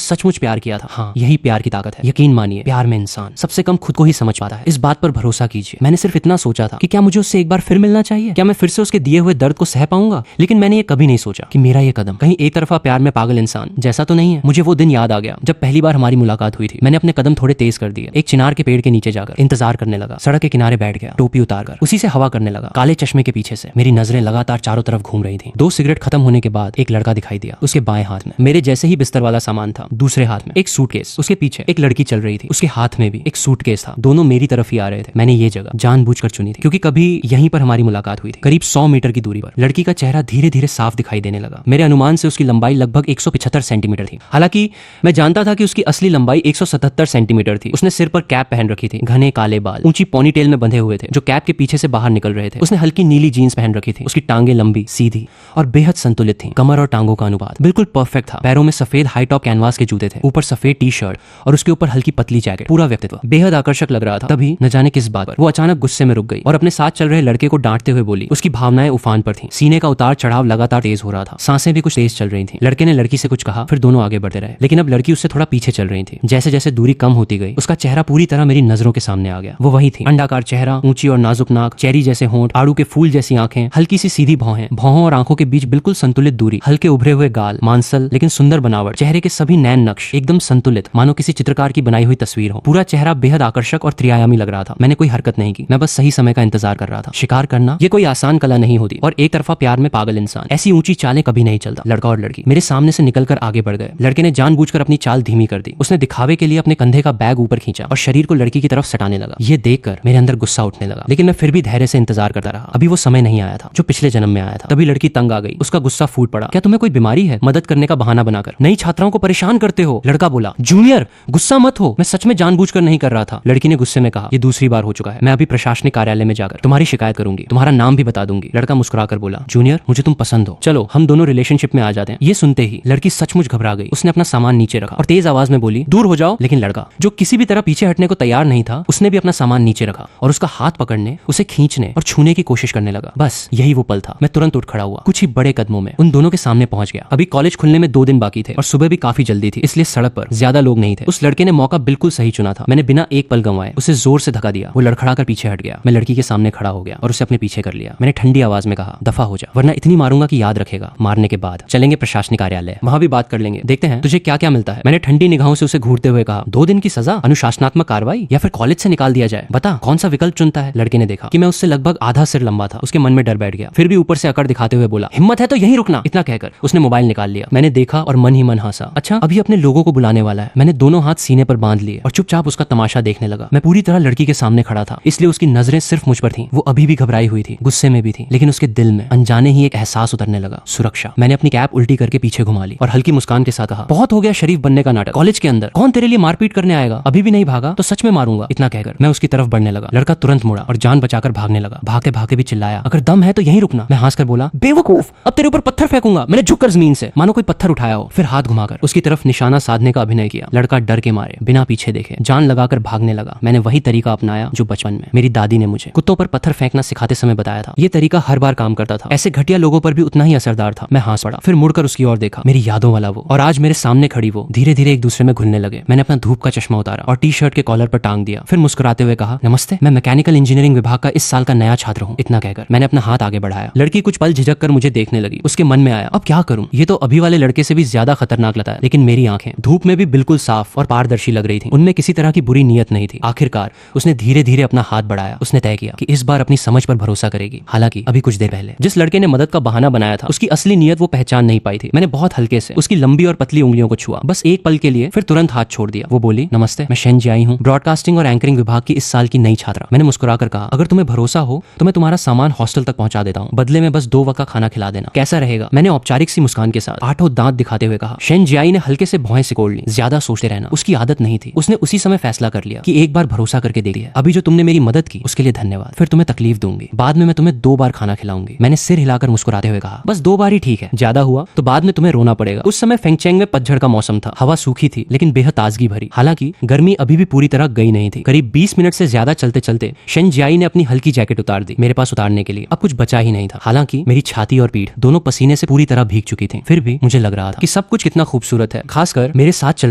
सचमुच प्यार किया था। हाँ, यही प्यार की ताकत है। यकीन मानिए, प्यार में इंसान सबसे कम खुद को ही समझ पाता है। इस बात पर भरोसा कीजिए। मैंने सिर्फ इतना सोचा था कि क्या मुझे उससे एक बार फिर मिलना चाहिए, क्या मैं फिर से उसके दिए हुए दर्द को सह पाऊंगा। लेकिन मैंने ये कभी नहीं सोचा कि मेरा ये कदम कहीं एक तरफा प्यार में पागल इंसान जैसा तो नहीं है। मुझे वो दिन याद आ गया जब पहली बार हमारी मुलाकात हुई थी। मैंने अपने कदम थोड़े तेज कर दिए, एक चिनार के पेड़ के नीचे जाकर इंतजार करने लगा। सड़क के किनारे बैठ गया, टोपी उतारकर उसी से हवा करने लगा। काले चश्मे के पीछे से मेरी नजरें लगातार चारों तरफ घूम रही थी। 2 सिगरेट खत्म होने के बाद एक लड़का दिखाई दिया। उसके बाएं हाथ में मेरे जैसे ही बिस्तर वाला सामान था, दूसरे हाथ में एक सूटकेस। उसके पीछे एक लड़की चल रही थी, उसके हाथ में भी एक सूटकेस था। दोनों मेरी तरफ ही आ रहे थे। मैंने ये जगह जानबूझकर चुनी थी क्योंकि कभी यहीं पर हमारी मुलाकात हुई थी। करीब 100 मीटर की दूरी पर लड़की का चेहरा धीरे धीरे साफ दिखाई देने लगा। मेरे अनुमान से उसकी लंबाई लगभग 175 सेंटीमीटर थी। हालांकि मैं जानता था कि उसकी असली लंबाई 177 सेंटीमीटर थी। उसने सिर पर कैप पहन रखी थी, घने काले बाल ऊंची पोनीटेल में बंधे हुए थे जो कैप के पीछे से बाहर निकल रहे थे। उसने हल्की नीली जीन्स पहन रखी थी। उसकी टांगे लंबी, सीधी और बेहद संतुलित थी। कमर और टांगों का अनुपात बिल्कुल परफेक्ट था। पैरों में सफेद हाई टॉप कैनवास के जूते थे, ऊपर सफेद टी शर्ट और उसके ऊपर हल्की पतली जैकेट। पूरा व्यक्तित्व बेहद आकर्षक लग रहा था। तभी न जाने किस बात पर वो अचानक गुस्से में रुक गई और अपने साथ चल रहे लड़के को डांटते हुए बोली। उसकी भावनाएं उफान पर थीं। सीने का उतार चढ़ाव लगातार तेज हो रहा था। सांसें भी कुछ तेज चल रही थीं। लड़के ने लड़की से कुछ कहा, फिर दोनों आगे बढ़ते रहे, लेकिन अब लड़की उससे थोड़ा पीछे चल रही थी। जैसे जैसे दूरी कम होती गई उसका चेहरा पूरी तरह मेरी नजरों के सामने आ गया। वो वही थी, अंडाकार चेहरा, ऊंची और नाजुक नाक, चेरी जैसे होंठ, आड़ू के फूल जैसी आंखें, हल्की सी सीधी भौहें, भौहों और आंखों के बीच बिल्कुल संतुलित दूरी, हल्के उभरे हुए गाल, मांसल लेकिन सुंदर बनावट, चेहरे के सभी नैन नक्श एकदम संतुलित, मानो किसी चित्रकार की बनाई हुई तस्वीर हो। पूरा चेहरा बेहद आकर्षक और त्रिआयामी लग रहा था। मैंने कोई हरकत नहीं की, मैं बस सही समय का इंतजार कर रहा था। शिकार करना ये कोई आसान कला नहीं होती और एक तरफा प्यार में पागल इंसान ऐसी ऊंची चालें कभी नहीं चलता। लड़का और लड़की मेरे सामने से निकलकर आगे बढ़ गए। लड़के ने जानबूझकर अपनी चाल धीमी कर दी। उसने दिखावे के लिए अपने कंधे का बैग ऊपर खींचा और शरीर को लड़की की तरफ सटाने लगा। ये देखकर मेरे अंदर गुस्सा उठने लगा, लेकिन मैं फिर भी धैर्य से इंतजार करता रहा। अभी वो समय नहीं आया था जो पिछले जन्म में आया था। तभी लड़की तंग आ गई। उसका गुस्सा फूट पड़ा। क्या तुम्हें कोई बीमारी है? मदद करने का बहाना बनाकर नई छात्राओं को परेशान करते हो। लड़का बोला, जूनियर गुस्सा मत हो, मैं सच में जानबूझकर नहीं कर रहा था। लड़की ने गुस्से में कहा, ये दूसरी बार हो चुका है। मैं अभी प्रशासनिक कार्यालय में जाकर तुम्हारी शिकायत करूंगी, तुम्हारा नाम भी बता दूंगी। लड़का मुस्कुराकर बोला, जूनियर मुझे तुम पसंद हो, चलो हम दोनों रिलेशनशिप में आ जाते हैं। ये सुनते ही लड़की सचमुच घबरा गई। उसने अपना सामान नीचे रखा और तेज आवाज में बोली, दूर हो जाओ। लेकिन लड़का जो किसी भी तरह पीछे हटने को तैयार नहीं था, उसने भी अपना सामान नीचे रखा और उसका हाथ पकड़ने, उसे खींचने और छूने की कोशिश करने लगा। बस यही वो पल था। मैं तुरंत उठ खड़ा हुआ, कुछ ही बड़े कदमों में उन दोनों के सामने पहुंच गया। अभी कॉलेज खुलने में 2 दिन बाकी थे और सुबह भी काफी जल्दी थी, इसलिए सड़क पर ज्यादा लोग नहीं थे। उस लड़के ने मौका बिल्कुल सही चुना था। मैंने बिना एक पल गंवाए उसे जोर से धक्का दिया। वो लड़खड़ा कर पीछे हट गया। मैं लड़की के सामने खड़ा हो गया और उसे अपने पीछे कर लिया। मैंने ठंडी आवाज में कहा, दफा हो जा, वरना इतनी मारूंगा कि याद रखेगा। मारने के बाद चलेंगे प्रशासनिक कार्यालय, वहां भी बात कर लेंगे, देखते हैं तुझे क्या क्या मिलता है। मैंने ठंडी निगाहों से उसे घूरते हुए कहा, 2 दिन की सजा, अनुशासनात्मक कार्रवाई या फिर कॉलेज से निकाल दिया जाए, बता कौन सा विकल्प चुनता है। लड़के ने देखा कि मैं उससे लगभग आधा सिर लंबा था। उसके मन में डर बैठ गया। फिर भी ऊपर से अकड़ दिखाते हुए बोला, हिम्मत है तो यहीं रुकना। इतना कहकर उसने मोबाइल निकाल लिया। मैंने देखा और मन ही मन हंसा। अच्छा, अभी अपने लोगों को बुलाने वाला है। मैंने दोनों हाथ सीने पर बांध लिए और चुपचाप उसका तमाशा देखने लगा। मैं पूरी तरह लड़की के सामने खड़ा था, इसलिए उसकी नजरें सिर्फ मुझ पर थीं। वो अभी भी घबराई हुई थी, गुस्से में भी थी, लेकिन उसके दिल में अनजाने ही एक एहसास उतरने लगा, सुरक्षा। मैंने अपनी कैप उल्टी करके पीछे घुमा ली और हल्की मुस्कान के साथ कहा, बहुत हो गया शरीफ बनने का नाटक। कॉलेज के अंदर कौन तेरे लिए मारपीट करने आएगा? अभी भी नहीं भागा तो सच में मारूंगा। इतना कहकर मैं उसकी तरफ बढ़ने लगा। लड़का तुरंत मुड़ा और जान बचाकर भागने लगा। भागते भागते भी चिल्लाया, अगर दम है तो यहीं रुकना। मैं हंसकर बोला, बेवकूफ, अब तेरे ऊपर पत्थर फेंकूंगा। मैंने झुककर जमीन से मानो कोई पत्थर उठाया हो, फिर हाथ घुमाकर उसकी तरफ निशाना साधने का अभिनय किया। लड़का डर के मारे बिना पीछे देखे जान लगाकर भागने लगा। मैंने वही तरीका अपनाया जो बचपन में मेरी दादी ने मुझे कुत्तों पर पत्थर फेंकना सिखाते समय बताया था। ये तरीका हर बार काम करता था। ऐसे घटिया लोगों पर भी उतना ही असरदार था। मैं हंस पड़ा, फिर मुड़कर उसकी ओर देखा। मेरी यादों वाला वो और आज मेरे सामने खड़ी वो धीरे धीरे एक दूसरे में घुलने लगे। मैंने अपना धूप का चश्मा उतारा और टी शर्ट के कॉलर पर टांग दिया। फिर मुस्कुराते हुए कहा, नमस्ते, मैं मैकेनिकल इंजीनियरिंग विभाग का इस साल का नया छात्र हूँ। इतना कहकर मैंने अपना हाथ आगे बढ़ाया। लड़की कुछ पल झिझक कर मुझे देखने लगी। उसके मन में आया, अब क्या करूं? ये तो अभी वाले लड़के से भी ज्यादा खतरनाक लगता है। लेकिन मेरी आंखें धूप में भी बिल्कुल साफ और पारदर्शी लग रही थी। उनमें किसी तरह की बुरी नीयत नहीं थी। आखिरकार उसने धीरे धीरे अपना हाथ बढ़ाया। उसने तय किया कि इस बार अपनी समझ पर भरोसा करेगी। हालांकि अभी कुछ देर पहले जिस लड़के ने मदद का बहाना बनाया था, उसकी असली नीयत वो पहचान नहीं पाई थी। मैंने बहुत हल्के से उसकी लंबी और पतली उंगलियों को छुआ, बस एक पल के लिए, फिर तुरंत हाथ छोड़ दिया। वो बोली, नमस्ते, मैं शेन जियाई हूँ, ब्रॉडकास्टिंग और एंकरिंग विभाग की इस साल की नई छात्रा। मैंने मुस्कुराकर कहा, अगर तुम्हें भरोसा हो तो मैं तुम्हारा सामान हॉस्टल तक पहुंचा देता हूँ, बदले में बस 2 वक्त का खाना खिला देना, कैसा रहेगा? मैंने औपचारिक सी मुस्कान के साथ 8 दांत दिखाते हुए कहा। शेन जियाई ने हल्के से भौहें सिकोड़ ली। ज्यादा सोचते रहना उसकी आदत नहीं थी। उसने उसी समय फैसला कर लिया कि एक बार भरोसा करके देखिए, अभी जो तुमने मेरी मदद की उसके लिए धन्यवाद, फिर तुम्हें तकलीफ दूंगी, बाद में मैं तुम्हें 2 बार खाना खिलाऊंगी। मैंने सिर हिलाकर मुस्कुराते हुए कहा, बस 2 बार ही ठीक है, ज्यादा हुआ तो बाद में तुम्हें रोना पड़ेगा। उस समय फेंगचेंग में पतझड़ का मौसम था। हवा सूखी थी लेकिन बेहद ताजगी भरी। हालांकि गर्मी अभी भी पूरी तरह गई नहीं थी। करीब 20 मिनट से ज्यादा चलते चलते शेन जियाई ने अपनी हल्की जैकेट उतार दी मेरे पास उतारने के लिए। अब कुछ बचा ही नहीं था। हालांकि मेरी छाती और पीठ दोनों पसीने से पूरी तरह भीग चुकी थी, फिर भी मुझे लग रहा था कि सब कुछ कितना खूबसूरत है, खासकर मेरे साथ चल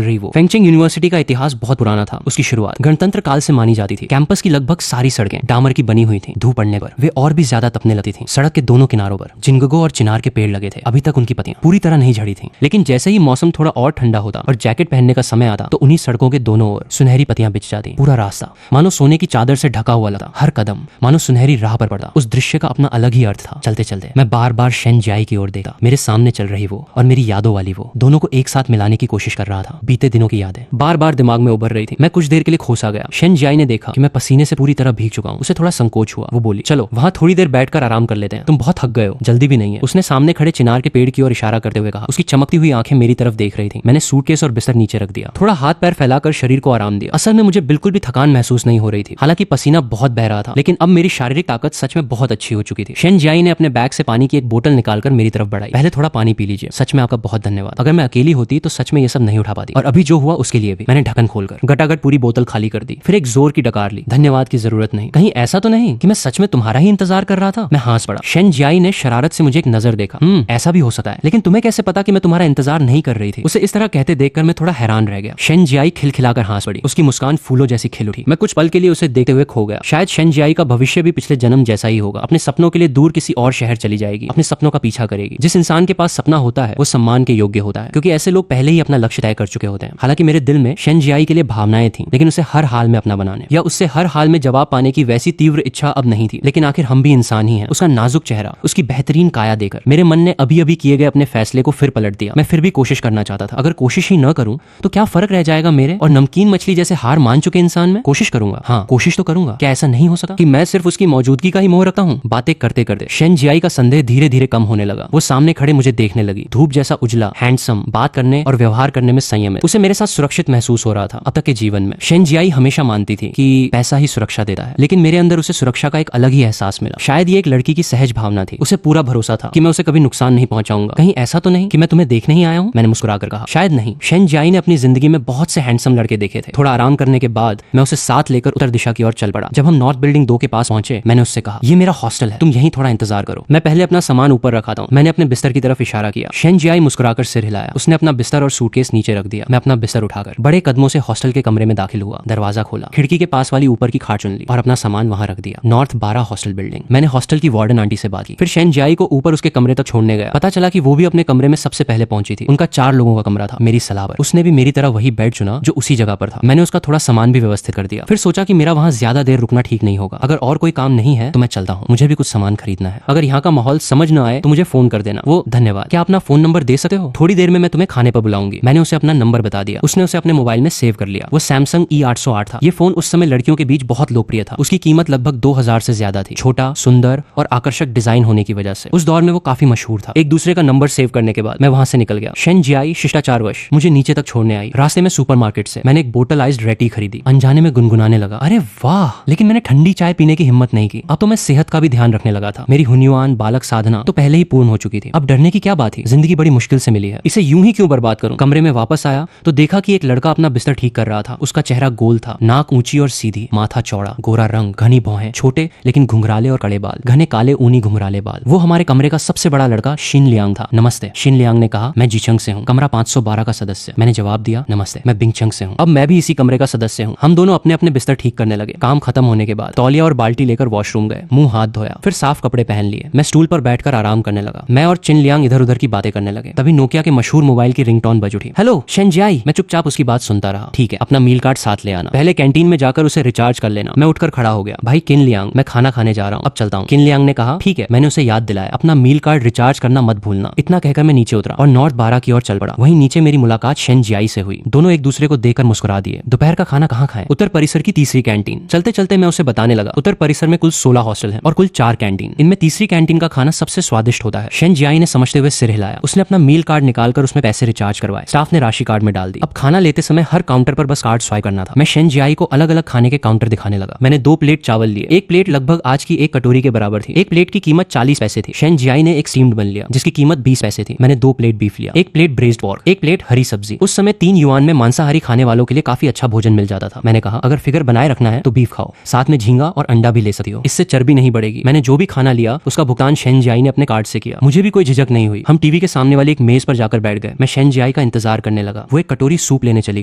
रही वो। फेंगचेंग यूनिवर्सिटी का इतिहास बहुत पुराना था। उसकी शुरुआत गणतंत्र काल से मानी जाती थी। कैंपस की लगभग सारी सड़कें डामर की बनी हुई थी। धूप पड़ने पर वे और भी ज्यादा तपने लगती थी। सड़क के दोनों किनारों पर जिंगगो और चिनार के पेड़ लगे थे। अभी तक उनकी पत्तियां पूरी तरह नहीं झड़ी थी, लेकिन जैसे ही मौसम थोड़ा और ठंडा होता और जैकेट पहनने का समय आता तो उन्हीं सड़कों के दोनों ओर सुनहरी पत्तियां बिछ जाती। पूरा रास्ता मानो सोने की चादर से ढका हुआ लगता। हर कदम मानो सुनहरी राह पर पड़ता। उस दृश्य का अपना अलग ही अर्थ था। चलते चलते मैं बार बार शेन जियाई की ओर देखा। मेरे सामने चल रही वो और मेरी यादों वाली वो, दोनों को एक साथ मिलाने की कोशिश कर रहा था। बीते दिनों की यादें बार बार दिमाग में उभर रही थी। मैं कुछ देर के लिए खोसा गया। शेन जियाई ने देखा कि मैं पसीने से पूरी तरह भीग चुका हूँ। उसे थोड़ा संकोच हुआ। वो बोली, चलो वहाँ थोड़ी देर बैठकर आराम कर लेते हैं, तुम बहुत थक गए हो, जल्दी भी नहीं है। उसने सामने खड़े चिनार के पेड़ की ओर इशारा करते हुए कहा। उसकी चमकती हुई आंखें मेरी तरफ देख रही थी। मैंने सूटकेस और बिस्तर नीचे रख दिया, थोड़ा हाथ पैर फैलाकर शरीर को आराम दिया। असल में मुझे बिल्कुल भी थकान महसूस नहीं हो रही थी। हालांकि पसीना बहुत बह रहा था, लेकिन अब मेरी शारीरिक ताकत सच में बहुत अच्छी हो चुकी थी। शेन जियाई ने अपने बैग से पानी की एक बोतल निकालकर मेरी तरफ बढ़ाई। पहले थोड़ा पानी पी लीजिए, सच में आपका बहुत धन्यवाद। अगर मैं अकेली होती तो सच में ये सब नहीं उठा पाती, और अभी जो हुआ उसके लिए भी। मैंने ढक्कन खोलकर गटागट पूरी बोतल खाली कर दी, फिर एक जोर की डकार ली। धन्यवाद की जरूरत नहीं। कहीं ऐसा तो नहीं कि मैं सच में तुम्हारा ही इंतजार कर रहा था? मैं हंस पड़ा। शेन जियाई ने शरारत से मुझे एक नजर देखा। ऐसा भी हो सकता है, लेकिन तुम्हें कैसे पता कि मैं तुम्हारा इंतजार नहीं कर रही थी? उसे इस तरह कहते देखकर मैं थोड़ा हैरान रह गया। शेन जियाई खिलखिलाकर हंस पड़ी। उसकी मुस्कान फूलों जैसी खिल उठी। मैं कुछ पल के लिए उसे देखते हुए खो गया। शायद शेन जियाई का भविष्य भी पिछले जन्म जैसा ही होगा। अपने सपनों के लिए दूर किसी और शहर चली जाएगी, अपने सपनों का पीछा करेगी। जिस इंसान के पास सपना होता है वो सम्मान के योग्य होता है, क्योंकि ऐसे लोग पहले ही अपना लक्ष्य तय कर चुके होते हैं। हालांकि मेरे दिल में शेन जियाई के लिए भावनाएं थी, लेकिन उसे हर हाल में अपना बनाने या उससे हर हाल में जवाब पाने की वैसी तीव्र इच्छा अब नहीं थी। लेकिन आखिर हम भी इंसान ही हैं। उसका नाजुक चेहरा, उसकी बेहतरीन काया देखकर मेरे मन ने अभी अभी किए गए अपने फैसले को फिर पलट दिया। मैं फिर भी कोशिश करना चाहता था। अगर कोशिश ही न करूं तो क्या फर्क रह जाएगा मेरे और नमकीन मछली जैसे हार मान चुके इंसान में? कोशिश करूंगा, हाँ कोशिश तो करूंगा। क्या ऐसा नहीं हो सकता कि मैं सिर्फ उसकी मौजूदगी का ही मोह रखता हूँ? बातें करते करते शेन जियाई का संदेह धीरे धीरे कम होने लगा। वो सामने खड़े मुझे देखने लगी। धूप जैसा उजला, हैंडसम, बात करने और व्यवहार करने में संयमित। उसे मेरे साथ सुरक्षित महसूस हो रहा था। अब तक के जीवन में शेन जियाई हमेशा मानती थी कि पैसा ही सुरक्षा देता है, लेकिन मेरे अंदर उसे सुरक्षा का एक अलग ही एहसास मिला। शायद ये एक लड़की की सहज भावना थी। उसे पूरा भरोसा था कि मैं उसे कभी नुकसान नहीं पहुंचाऊंगा। कहीं ऐसा तो नहीं कि मैं तुम्हें देखने ही आया हूँ? मैंने मुस्कुराकर कहा। शायद नहीं। शेन जियाई ने अपनी जिंदगी में बहुत से हैंडसम लड़के देखे थे। थोड़ा आराम करने के बाद मैं उसे साथ लेकर उत्तर दिशा की ओर चल पड़ा। जब हम नॉर्थ बिल्डिंग 2 के पास पहुंचे, मैंने उससे कहा, ये मेरा हॉस्टल है, तुम यहीं थोड़ा इंतजार करो, मैं पहले अपना सामान ऊपर रखाता हूँ। मैंने अपने बिस्तर की तरफ इशारा किया। शेन जियाई मुस्कुराकर सिर हिलाया। उसने अपना बिस्तर और सूटकेस नीचे रख दिया। मैं अपना बिस्तर उठाकर बड़े कदमों से हॉस्टल के कमरे में दाखिल हुआ। दरवाजा खोला, खिड़की के पास वाली ऊपर की खाट चुन ली और अपना सामान वहां रख दिया। North 12 hostel building. मैंने हॉस्टल की वार्डन आंटी से बात की, फिर शेन जियाई को ऊपर उसके कमरे तक छोड़ने गया। पता चला कि वो भी अपने कमरे में सबसे पहले पहुंची थी। उनका 4 लोगों का कमरा था। मेरी सलाह पर उसने भी मेरी तरह वही बेड चुना जो उसी जगह पर था। मैंने उसका थोड़ा सामान भी व्यवस्थित कर दिया। फिर सोचा कि मेरा वहां ज्यादा देर रुकना ठीक नहीं होगा। अगर और कोई काम नहीं है तो मैं चलता हूँ, मुझे भी कुछ सामान खरीदना है। अगर यहाँ का माहौल समझ न आए तो मुझे फोन कर देना। वो, धन्यवाद। क्या अपना फोन नंबर दे सकते हो? थोड़ी देर में मैं तुम्हें खाने पर बुलाऊंगी। मैंने उसे अपना नंबर बता दिया। उसने उसे अपने मोबाइल में सेव कर लिया। वो सैमसंग E808 था। ये फोन उस समय लड़कियों के बीच बहुत लोकप्रिय था। उसकी कीमत लगभग 2000 से ज्यादा थी। छोटा, सुंदर और आकर्षक डिजाइन होने की वजह से उस दौर में वो काफी मशहूर था। एक दूसरे का नंबर सेव करने के बाद मैं वहां से निकल गया। शेन जियाई शिष्टाचारवश मुझे नीचे तक छोड़ने आई। रास्ते में सुपरमार्केट से मैंने एक बोटलाइज्ड रेटी खरीदी। अनजाने में गुनगुनाने लगा, अरे वाह। लेकिन मैंने ठंडी चाय पीने की हिम्मत नहीं की। अब तो मैं सेहत का भी ध्यान रखने लगा था। मेरी हुनियान बालक साधना तो पहले ही पूर्ण हो चुकी थी। अब डरने की क्या बात थी? जिंदगी बड़ी मुश्किल से मिली है, इसे यूं ही क्यों बर्बाद करूं? कमरे में वापस आया तो देखा कि एक लड़का अपना बिस्तर ठीक कर रहा था। उसका चेहरा गोल था, नाक ऊंची और सीधी, माथा चौड़ा, गोरा रंग, घनी भौहें, छोटे लेकिन घुंघराले और कड़े बाल, घने काले ऊनी घुंघराले बाल। वो हमारे कमरे का सबसे बड़ा लड़का शिन लियांग था। नमस्ते। शिन लियांग ने कहा, मैं जीचंग से हूँ, कमरा 512 का सदस्य। मैंने जवाब दिया, नमस्ते, मैं बिंगचंग से हूँ। अब मैं भी इसी कमरे का सदस्य हूँ। हम दोनों अपने अपने बिस्तर ठीक करने लगे। काम खत्म होने के बाद तौलिया और बाल्टी लेकर वॉशरूम गए, मुंह हाथ धोया, फिर साफ कपड़े पहन लिए। मैं स्टूल पर बैठकर आराम करने लगा। मैं और चिन लियांग इधर उधर की बातें करने लगे। तभी नोकिया के मशहूर मोबाइल की रिंगटोन बज उठी। Hello Shen Jiayi. मैं चुपचाप उसकी बात सुनता रहा। ठीक है, अपना मील कार्ड साथ ले आना, पहले कैंटीन में जाकर उसे रिचार्ज कर लेना। मैं उठकर खड़ा हो गया। भाई किन लियांग, मैं खाना खाने जा रहा हूँ, अब चलता हूँ। किन लियांग ने कहा, ठीक है। मैंने उसे याद दिलाया, अपना मील कार्ड रिचार्ज करना मत भूलना। इतना कहकर मैं नीचे उतरा और नॉर्थ 12 की ओर चल पड़ा। वहीं नीचे मेरी मुलाकात शेन जियाई से हुई। दोनों एक दूसरे को देखकर मुस्कुरा दिए। दोपहर का खाना कहाँ खाएं? उत्तर परिसर की तीसरी कैंटीन। चलते चलते मैं उसे बताने लगा, उत्तर परिसर में कुल 16 हॉस्टल हैं और कुल 4 कैंटीन। इनमें तीसरी कैंटीन का खाना सबसे स्वादिष्ट होता है। शेन जियाई ने समझते हुए सिर हिलाया। उसने अपना मील कार्ड निकालकर उसमें पैसे रिचार्ज करवाए। स्टाफ ने राशि कार्ड में डाल दी। अब खाना लेते समय हर काउंटर पर बस कार्ड स्वाइप करना था। मैं शेन जियाई को अलग अलग खाने के काउंटर दिखाने लगा। मैंने 2 प्लेट चावल लिए। एक प्लेट लगभग आज की एक कटोरी के बराबर थी। एक प्लेट की कीमत 40 पैसे थी। शेन जियाई ने एक स्टीम्ड बन लिया जिसकी कीमत 20 पैसे थी। मैंने 2 प्लेट बीफ लिया। एक प्लेट ब्रेस्ड पोर्क, एक प्लेट हरी सब्जी। उस समय 3 युआन में मांसाहारी खाने वालों के लिए काफी अच्छा भोजन मिल जाता था। मैंने कहा अगर फिगर बनाए रखना है तो बीफ खाओ, साथ में झींगा और अंडा भी ले सकती हो, इससे चर्बी नहीं बढ़ेगी। मैंने जो भी खाना लिया उसका भुगतान शेन जियाई ने अपने कार्ड से किया। मुझे भी कोई झिझक नहीं हुई। हम टीवी के सामने वाली एक मेज पर जाकर बैठ गए। मैं शेन जियाई का इंतजार करने लगा। वो एक कटोरी सूप लेने चली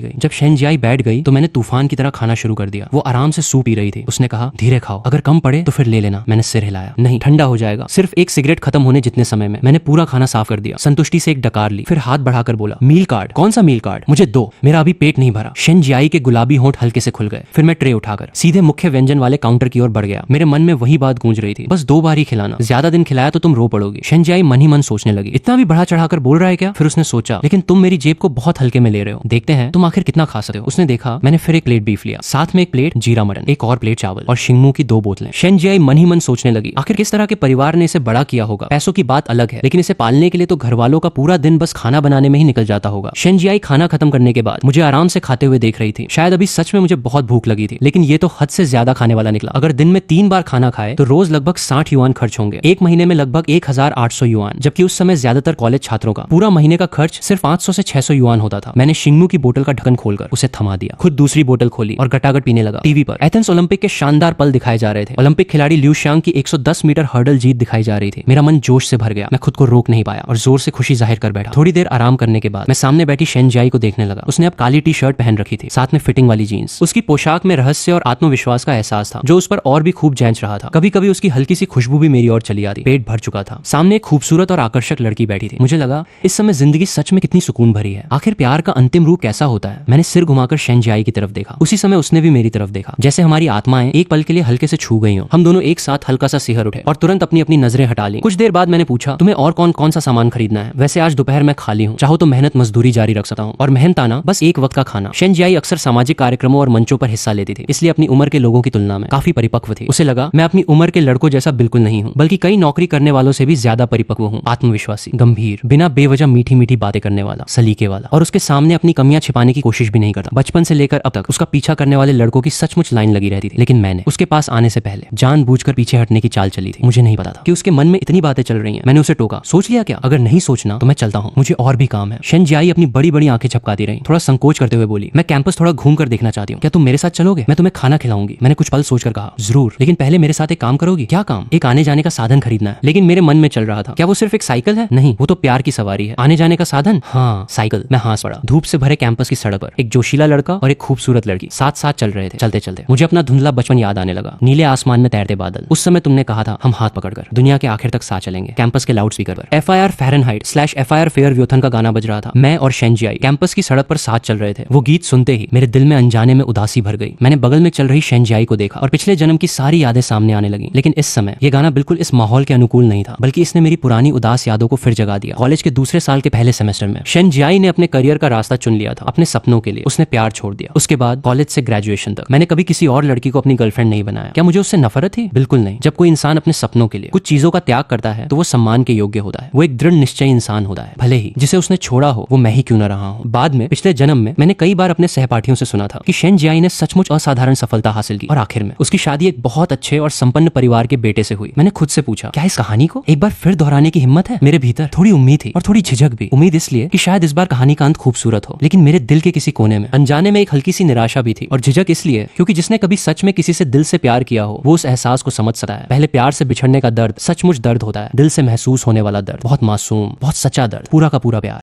गई। जब शेन जियाई बैठ गई तो मैंने तूफान की तरह खाना शुरू कर दिया। वो आराम से सूप पी रही थी। उसने कहा धीरे खाओ, अगर कम पड़े तो फिर ले लेना। मैंने सिर हिलाया। नहीं, ठंडा हो जाएगा, सिर्फ एक सिगरेट खत्म होने जितने समय में। मैंने पूरा खाना साफ कर दिया। संतुष्टि से एक डकार ली, फिर हाथ बढ़ाकर बोला मील कार्ड? कौन सा मील कार्ड? मुझे दो, मेरा अभी पेट नहीं भरा। शेन जियाई के गुलाबी होंठ हल्के से खुल गए। फिर मैं ट्रे उठाकर सीधे मुख्य व्यंजन वाले काउंटर की ओर बढ़ गया। मेरे मन में वही बात गूंज रही थी, बस 2 बार ही खिलाना, ज्यादा दिन खिलाया तो तुम रो पड़ोगी। शेन जियाई मन ही मन सोचने लगी, इतना भी बढ़ा चढ़ाकर बोल रहा है क्या? फिर उसने सोचा, लेकिन तुम मेरी जेब को बहुत हल्के में ले रहे हो, देखते हैं तुम आखिर कितना खा सकते हो। उसने देखा मैंने फिर एक प्लेट बीफ लिया, साथ में एक प्लेट जीरा मटन, एक और प्लेट चावल और शिंगमू की 2 बोतलें। शेन जियाई मन ही मन सोचने लगी, आखिर किस तरह के परिवार ने इसे बड़ा किया होगा। पैसों की बात अलग है, लेकिन इसे पालने के लिए तो घर वालों का पूरा दिन बस खाना बनाने में ही निकल जाता होगा। शेन जियाई खाना खत्म करने के बाद मुझे आराम से खाते हुए देख रही थी। शायद अभी सच में मुझे बहुत भूख लगी थी, लेकिन ये तो हद से ज्यादा खाने वाला निकला। अगर दिन में 3 बार खाना खाए तो रोज लगभग 60 युआन खर्च होंगे। एक महीने में लगभग 1800 युआन, जबकि उस समय ज्यादातर कॉलेज छात्रों का पूरा महीने का खर्च सिर्फ 500 से 600 युआन होता था। मैंने शिंगमू की बोतल का ढक्कन खोलकर उसे थमा दिया, खुद दूसरी बोतल खोली और गटागट पीने लगा। टीवी पर एथेंस ओलंपिक के शानदार पल दिखाए जा रहे थे। ओलंपिक खिलाड़ी लिu xiang की 110 मीटर हर्डल जीत दिखाई जा रही थी। मेरा मन जोश से भर गया। मैं खुद को रोक नहीं पाया और जोर से खुशी जाहिर कर बैठा। थोड़ी देर आराम करने के बाद मैं सामने बैठी शेन जियाई को देखने लगा। उसने अब काली टी शर्ट पहन रखी थी, साथ में फिटिंग वाली जीन्स। उसकी पोशाक में रहस्य और आत्मविश्वास का एहसास था, जो उस पर और भी खूब जैंच रहा था। कभी कभी उसकी हल्की सी खुशबू भी मेरी ओर चली आती। पेट भर चुका था। सामने एक खूबसूरत और आकर्षक लड़की बैठी थी। मुझे लगा इस समय जिंदगी सच में कितनी सुकून भरी है। आखिर प्यार का अंतिम रूप कैसा होता है? मैंने सिर घुमाकर शेन जियाई की तरफ देखा। उसी समय उसने भी मेरी तरफ देखा, जैसे हमारी आत्माएं एक पल के लिए हल्के से छू गई हों। हम दोनों एक साथ हल्का सा सिहर उठे और तुरंत अपनी अपनी नजरें हटा ली। कुछ देर बाद मैंने पूछा, तुम्हें और कौन कौन सा सामान खरीदना है? वैसे आज दोपहर मैं खाली हूँ, चाहो तो मेहनत मजदूरी जारी रख सकता हूँ, और मेहनताना बस एक वक्त का खाना। शेन जियाई अक्सर सामाजिक कार्यक्रमों और मंचों पर हिस्सा लेती थी, इसलिए अपनी उम्र के लोगों की तुलना में काफी परिपक्व थी। उसे लगा मैं अपनी उम्र के लड़कों जैसा बिल्कुल नहीं हूँ, बल्कि कई नौकरी करने वालों से भी ज्यादा परिपक्व हूँ। आत्मविश्वासी, गंभीर, बिना बेवजह मीठी मीठी बातें करने वाला, सलीके वाला, और उसके सामने अपनी कमियां छिपाने की कोशिश भी नहीं करता। बचपन से लेकर अब तक उसका पीछा करने वाले लड़कों की सचमुच लाइन लगी रहती थी, लेकिन मैंने उसके पास आने से पहले जानबूझकर पीछे हटने की चाल चली थी। मुझे नहीं पता था कि उसके मन में इतनी बातें चल रही हैं। मैंने उसे टोका, सोच लिया क्या? अगर नहीं सोचना तो मैं चलता हूँ, मुझे और भी काम है। शेन जियाई अपनी बड़ी बड़ी आंखें झपकाती रही, थोड़ा संकोच करते हुए बोली, मैं कैंपस थोड़ा घूम कर देखना चाहती हूँ, क्या तुम मेरे साथ चलोगे? मैं तुम्हें खाना खिलाऊंगी। मैंने कुछ पल सोचकर कहा, जरूर, लेकिन पहले मेरे साथ एक काम करोगी? क्या काम? एक आने जाने का साधन खरीदना है। लेकिन मेरे मन में चल रहा था, क्या वो सिर्फ एक साइकिल है? नहीं, वो तो प्यार की सवारी है। आने जाने का साधन? हाँ, साइकिल। मैं हंस पड़ा। धूप से भरे कैंपस की सड़क पर एक जोशीला लड़का और एक खूबसूरत लड़की साथ साथ चल रहे थे। चलते चलते मुझे अपना धुंधला बचपन याद आने लगा। नीले आसमान में तैरते बादल। उस समय तुमने कहा था हम हाथ पकड़कर दुनिया के आखिर तक साथ चलेंगे। कैंपस के लाउड स्पीकर पर FIR फ़ारेनहाइट/FIR फेयर व्योथन का गाना बज रहा था। मैं और शेन जियाई कैंपस की सड़क पर साथ चल रहे थे। वो गीत सुनते ही मेरे दिल में अनजाने में उदासी भर गई। मैंने बगल में चल रही शेन जियाई को देखा और पिछले जन्म की सारी यादें सामने आने लगी। लेकिन इस समय ये गाना बिल्कुल इस माहौल के अनुकूल नहीं था, बल्कि इसने मेरी पुरानी उदास यादों को फिर जगा दिया। कॉलेज के दूसरे साल के पहले सेमेस्टर में शेन जियाई ने अपने करियर का रास्ता चुन लिया था, अपने सपनों के लिए। उसने प्यार छोड़ दिया। उसके बाद कॉलेज से ग्रेजुएशन तक मैंने कभी किसी और लड़की को अपनी गर्लफ्रेंड नहीं बनाया। क्या मुझे उससे नफरत थी? बिल्कुल नहीं। जब कोई इंसान अपने सपनों के लिए कुछ चीजों का त्याग करता है तो वो सम्मान के योग्य होता है। वो एक दृढ़ निश्चयी इंसान होता है, भले ही जिसे उसने छोड़ा हो वो मैं ही क्यों न रहा हूँ। बाद में पिछले जन्म में मैंने कई बार अपने सहपाठियों से सुना था कि शेन जियाई ने सचमुच असाधारण सफलता हासिल की और आखिर में उसकी शादी एक बहुत अच्छे और संपन्न परिवार के बेटे से हुई। मैंने खुद से पूछा, क्या इस कहानी को एक बार फिर दोहराने की हिम्मत है? मेरे भीतर थोड़ी उम्मीद थी और थोड़ी झिझक भी। उम्मीद इसलिए कि शायद इस बार कहानी का अंत खूबसूरत हो, लेकिन मेरे दिल के किसी कोने में अनजाने में एक हल्की सी निराशा भी थी। और झिझक इसलिए क्योंकि जिसने कभी सच में किसी से दिल से प्यार किया हो वो उस एहसास को समझ सकता है। पहले प्यार से बिछड़ने का दर्द सचमुच दर्द होता है, दिल से महसूस होने वाला दर्द, बहुत मासूम, बहुत सच्चा दर्द, पूरा का पूरा प्यार।